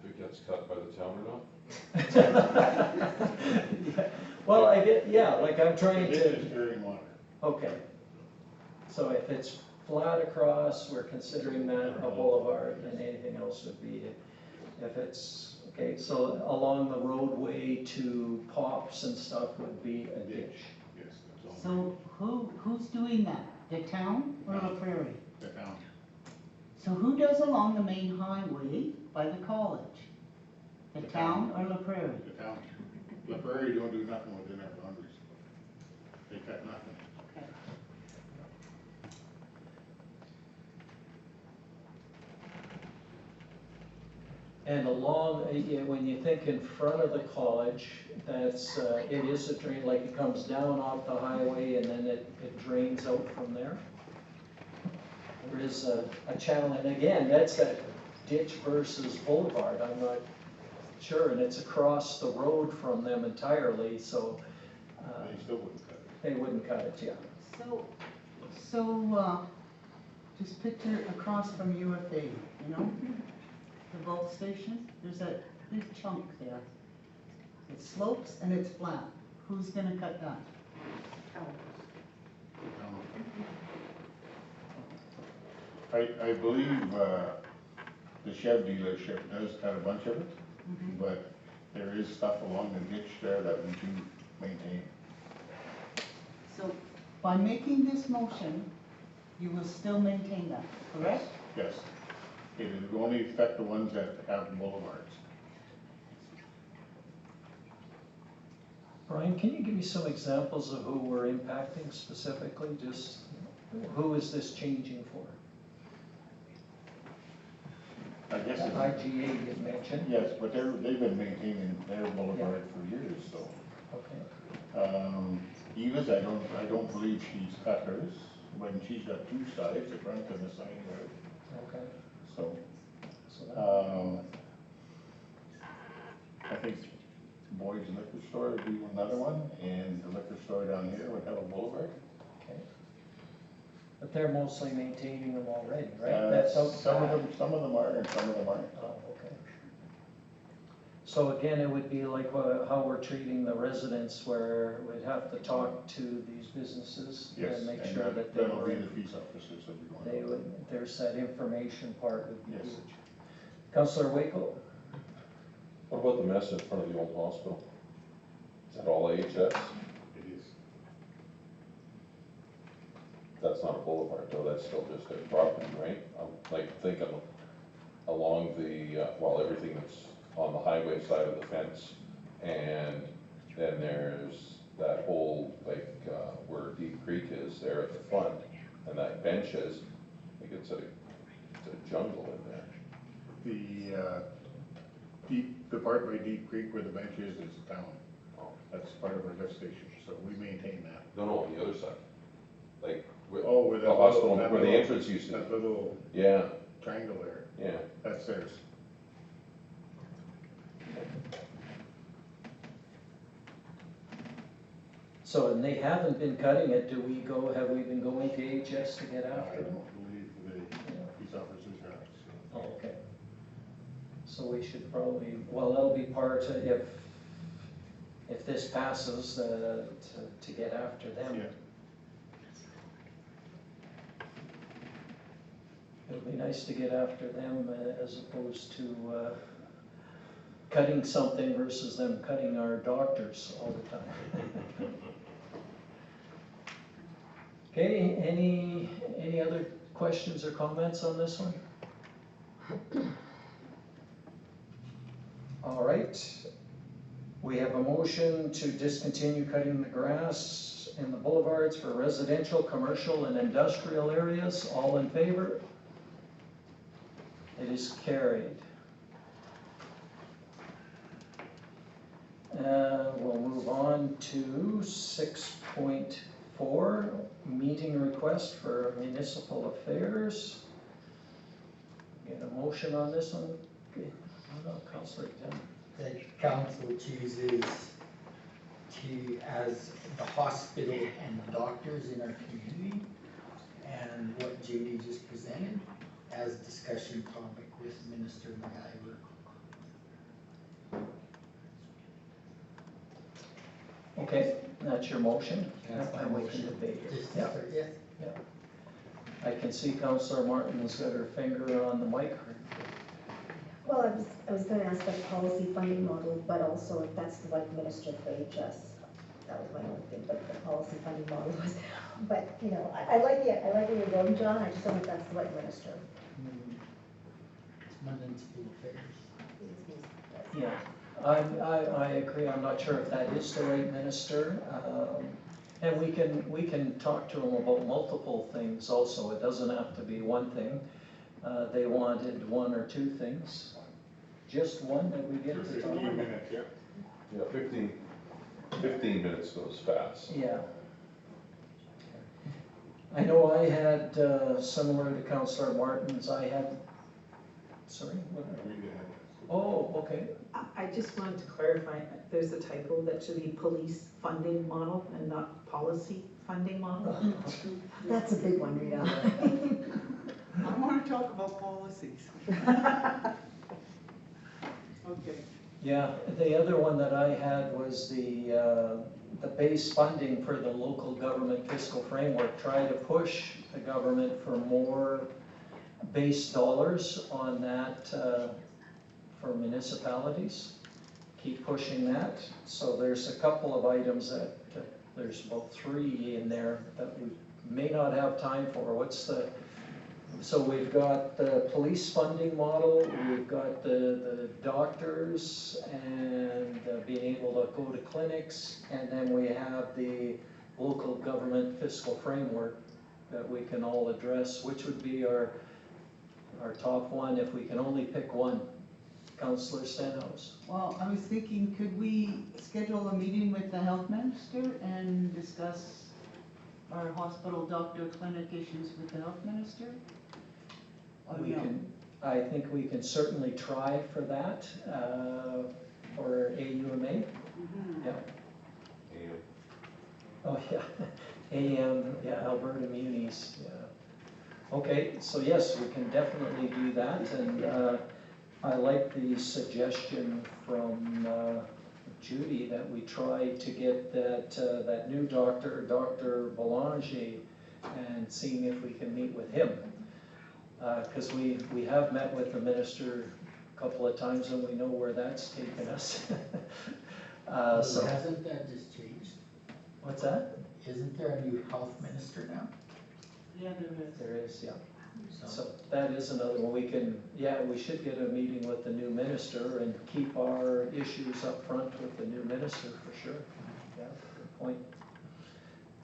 If it gets cut by the town or not? Yeah. Well, I get, yeah, like I'm trying Ditch to, is carrying water. okay. So if it's flat across, we're considering that a boulevard, and anything else would be, if it's, okay, so along the roadway to Pops and stuff would be a ditch. Yes, that's all. So who's doing that? The town or La Prairie? The town. So who does along the main highway by the college? The The town town. or La Prairie? The town. La Prairie don't do nothing within our boundaries. They cut nothing. Okay. And along, when you think in front of the college, that's, it is a drain, like it comes down off the highway and then it drains out from there. There is a channel, and again, that's that ditch versus boulevard, I'm not sure, and it's across the road from them entirely, so. They still wouldn't cut it. They wouldn't cut it, yeah. So, just picture across from UFA, you know? The bulk station, there's a big chunk there. It slopes and it's flat. Who's gonna cut that? I believe, the Chev dealership does cut a bunch of it, but there is stuff along the ditch there that we do maintain. So, by making this motion, you will still maintain that, correct? Yes. It would only affect the ones that have boulevards. Brian, can you give me some examples of who we're impacting specifically? Just, who is this changing for? I guess it's. IGA you mentioned? Yes, but they've been maintaining their boulevard for years, so. Okay. Eva's, I don't believe she's cut hers, when she's got two sides, the front and the side yard, Okay. so. So I think Boyd's Liquor Store would be another one, and the liquor store down here would have a boulevard. okay. But they're mostly maintaining them already, right? That's out Some of back. them are and some of them aren't. Oh, okay. So again, it would be like how we're treating the residents, where we'd have to talk to these businesses Yes, and make and sure that they that'll were, be the peace officers that be going. they would, there's that information part would be Yes. huge. Councillor Waco? What about the mess in front of the old hospital? Is that all AHS? It is. That's not a boulevard though, that's still just a property, right? I'm like thinking along the, well, everything that's on the highway side of the fence. And then there's that whole, like, where Deep Creek is there at the front, and that bench is, I think it's a jungle in there. The part by Deep Creek where the bench is town. That's part of our lift station, so we maintain that. No, on the other side. Like, where Where the hospital, where the entrance used to That be. little Yeah, triangle there, yeah. that's theirs. So, and they haven't been cutting it, have we been going to AHS to get I after them? don't believe the peace officers have. Oh, okay. So we should probably, well, that'll be part, if this passes, to get after them. Yeah. It'd be nice to get after them as opposed to cutting something versus them cutting our doctors all the time. Okay, any other questions or comments on this one? All right, we have a motion to discontinue cutting the grass in the boulevards for residential, commercial, and industrial areas. All in favor? It is carried. We'll move on to 6.4, meeting request for municipal affairs. Get a motion on this one? Okay. Councillor Tim. The council chooses to, as the hospital and the doctors in our community, and what Judy just presented, as discussion topic with Minister McIver. Okay, that's your motion? That's my And we can motion. debate it. Just Yeah. yeah. Yeah. I can see Councillor Martin's got her finger on the mic. Well, I was gonna ask about the policy funding model, but also if that's the right minister for HS. That was my only thing, but the policy funding model was, but, you know, I like where you're going, John, I just don't know if that's the right minister. It's municipal affairs. Yeah, I agree, I'm not sure if that is the right minister. And we can talk to them about multiple things also, it doesn't have to be one thing. They wanted one or two things. just one that we get to talk 15 about? minutes, yeah. Yeah, 15 minutes goes fast. Yeah. I know I had, similar to Councillor Martin's, I had, sorry, what? Oh, okay. I just wanted to clarify, there's a typo, that should be police funding model and not policy funding model. That's a big one, Rita. I want to talk about policies. Okay. Yeah, the other one that I had was the base funding for the local government fiscal framework. Try to push the government for more base dollars on that for municipalities. Keep pushing that. So there's a couple of items that, there's about 3 in there that we may not have time for. So we've got the police funding model, we've got the doctors and being able to go to clinics, and then we have the local government fiscal framework that we can all address. Which would be our top one if we can only pick one? Councillor Stenhouse. Well, I was thinking, could we schedule a meeting with the health minister and discuss our hospital doctor clinic issues with the health minister? I think we can certainly try for that, for AUMA. Yeah. Oh, yeah, AM, yeah, Alberta Munis, yeah. Okay, so yes, we can definitely do that, and I like the suggestion from Judy that we try to get that new doctor, Dr. Belanger, and seeing if we can meet with him. Because we have met with the minister a couple of times and we know where that's taken us. So Hasn't that just changed? what's that? Isn't there a new health minister now? Yeah, there is. There is, yeah. So that is another one. We should get a meeting with the new minister and keep our issues up front with the new minister for sure. Yeah, good point.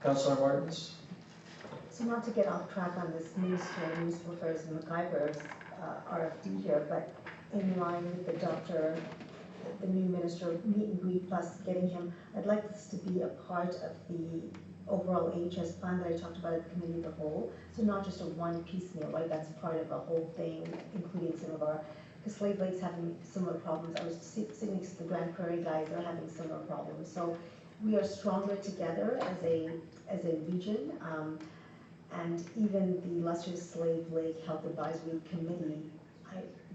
Councillor Martins? So not to get off track on this Minister of Municipal Affairs and McIver's RFD here, but in line with the new minister, meet and greet plus getting him, I'd like this to be a part of the overall AHS plan that I talked about at the committee of the whole. So not just a one piecemeal, right? That's part of the whole thing, including some of our, because Slave Lake's having similar problems. I was sitting next to the Grand Prairie guys, they're having similar problems. So we are stronger together as a region. And even the illustrious Slave Lake Health Advisory Committee,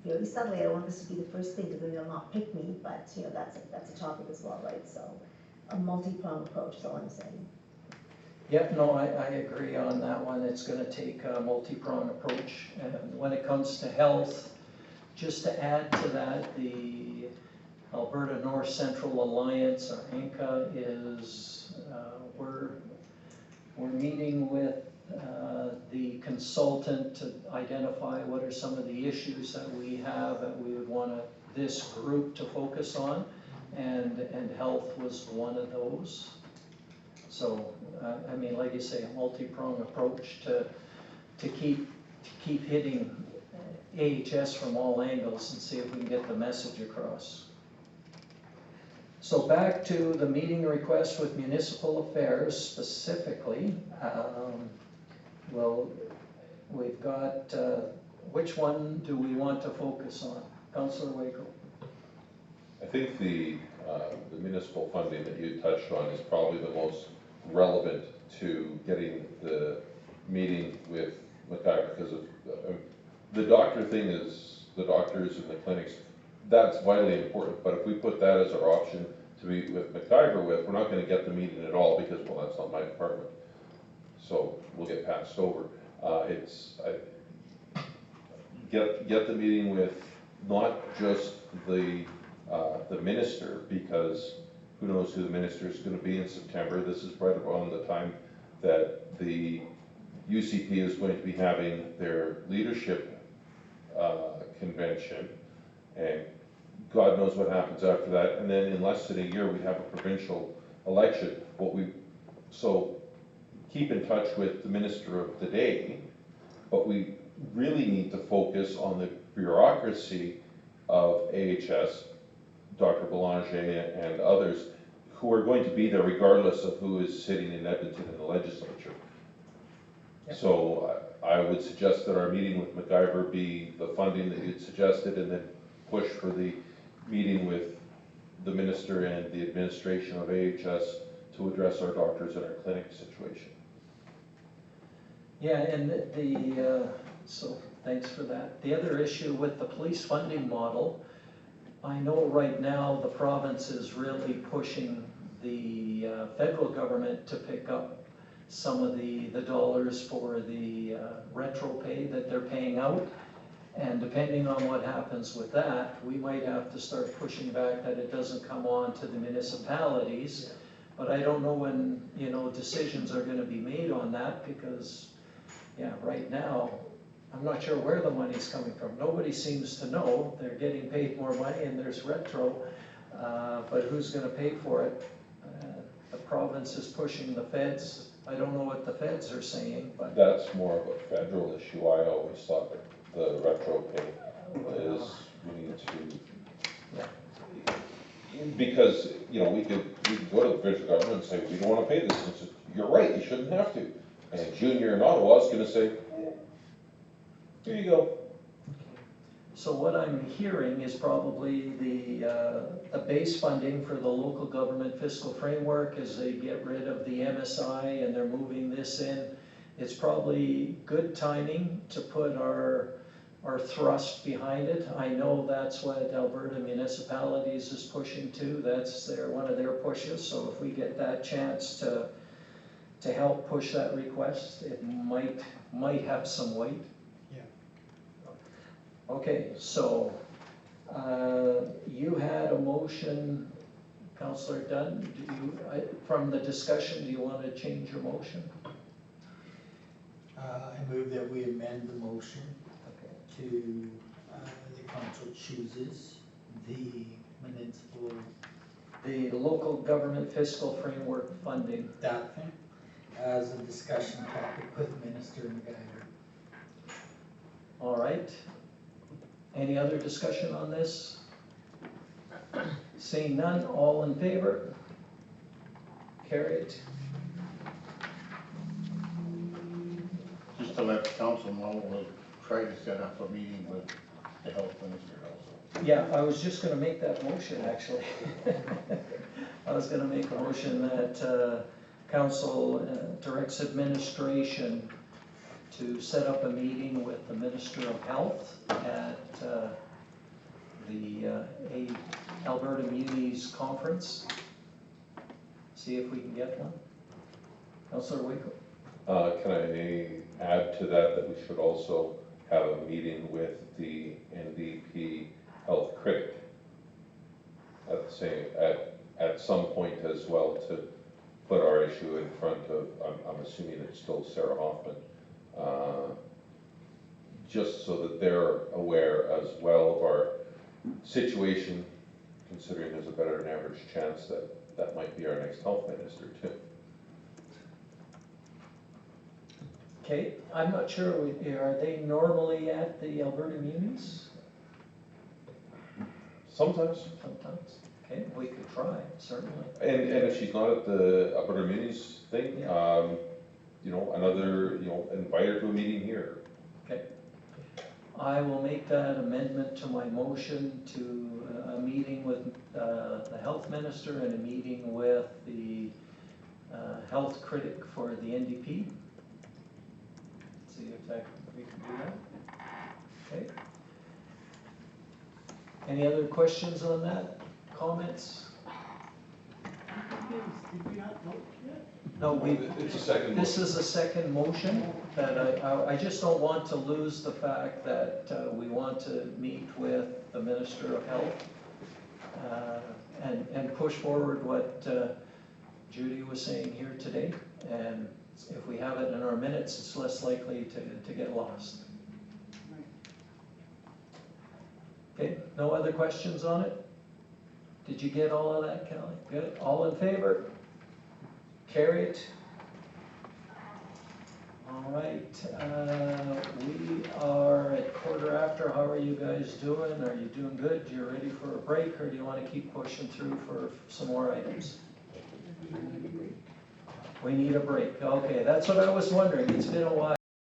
very subtly, I don't want this to be the first thing because then they'll not pick me, but you know, that's a topic as well, right? So a multi-pronged approach is all I'm saying. Yep, no, I agree on that one. It's going to take a multi-pronged approach. And when it comes to health, just to add to that, the Alberta North Central Alliance, or ANCA, is, we're meeting with the consultant to identify what are some of the issues that we have that we would want this group to focus on, and health was one of those. So, I mean, like you say, a multi-pronged approach to keep hitting AHS from all angles and see if we can get the message across. So back to the meeting request with municipal affairs specifically. Well, we've got, which one do we want to focus on? Councillor Waco. I think the municipal funding that you touched on is probably the most relevant to getting the meeting with McIver, because of the doctor thing is the doctors and the clinics. That's vitally important, but if we put that as our option to meet with McIver with, we're not going to get the meeting at all because, well, that's not my department. So we'll get passed over. Get the meeting with not just the minister, because who knows who the minister is going to be in September. This is right around the time that the UCP is going to be having their leadership convention, and God knows what happens after that. And then in less than a year, we have a provincial election. So keep in touch with the minister of the day, but we really need to focus on the bureaucracy of AHS, Dr. Belanger and others, who are going to be there regardless of who is sitting in Edmonton in the legislature. So I would suggest that our meeting with MacGyver be the funding that you'd suggested, and then push for the meeting with the minister and the administration of AHS to address our doctors and our clinic situation. Yeah, and so thanks for that. The other issue with the police funding model, I know right now the province is really pushing the federal government to pick up some of the dollars for the retro pay that they're paying out. And depending on what happens with that, we might have to start pushing back that it doesn't come on to the municipalities. But I don't know when, you know, decisions are gonna be made on that, because, yeah, right now, I'm not sure where the money's coming from. Nobody seems to know. They're getting paid more money and there's retro, but who's gonna pay for it? The province is pushing the feds. I don't know what the feds are saying, but. That's more of a federal issue. I always thought that the retro pay is, we need to, because, you know, we could go to the federal government and say, we don't wanna pay this, and say, you're right, you shouldn't have to. And Junior in Ottawa is gonna say, here you go. So what I'm hearing is probably the base funding for the local government fiscal framework as they get rid of the MSI and they're moving this in. It's probably good timing to put our thrust behind it. I know that's what Alberta Municipalities is pushing to. That's one of their pushes. So if we get that chance to help push that request, it might have some weight. Okay, so you had a motion, Councillor Dunn. From the discussion, do you want to change your motion? I move that we amend the motion to the council chooses the municipal, The local government fiscal framework funding. that thing, as a discussion topic with Minister MacGyver. All right. Any other discussion on this? Seeing none, all in favor? Carried. Just to let the council know, we'll try to set up a meeting with the health minister also. Yeah, I was just gonna make that motion, actually. I was gonna make a motion that council directs administration to set up a meeting with the Minister of Health at the Alberta Munis Conference. See if we can get one. Councillor Waco. Can I add to that we should also have a meeting with the NDP health critic at some point as well, to put our issue in front of, I'm assuming it's still Sarah Hoffman, just so that they're aware as well of our situation, considering there's a better than average chance that might be our next health minister too. Okay, I'm not sure, are they normally at the Alberta Munis? Sometimes. Sometimes, okay, we could try, certainly. And if she's not at the Alberta Munis thing, you know, invite her to a meeting here. Okay. I will make that amendment to my motion to a meeting with the health minister and a meeting with the health critic for the NDP. See if we can do that. Okay. Any other questions on that? Comments? Did we not vote yet? No, It's a second this motion. is a second motion that I just don't want to lose the fact that we want to meet with the Minister of Health and push forward what Judy was saying here today. And if we have it in our minutes, it's less likely to get lost. Okay, no other questions on it? Did you get all of that, Kelly? Good. All in favor? Carry it. All right, we are at 1:15. How are you guys doing? Are you doing good? You ready for a break, or do you want to keep pushing through for some more items? We need a break. Okay, that's what I was wondering. It's been a while.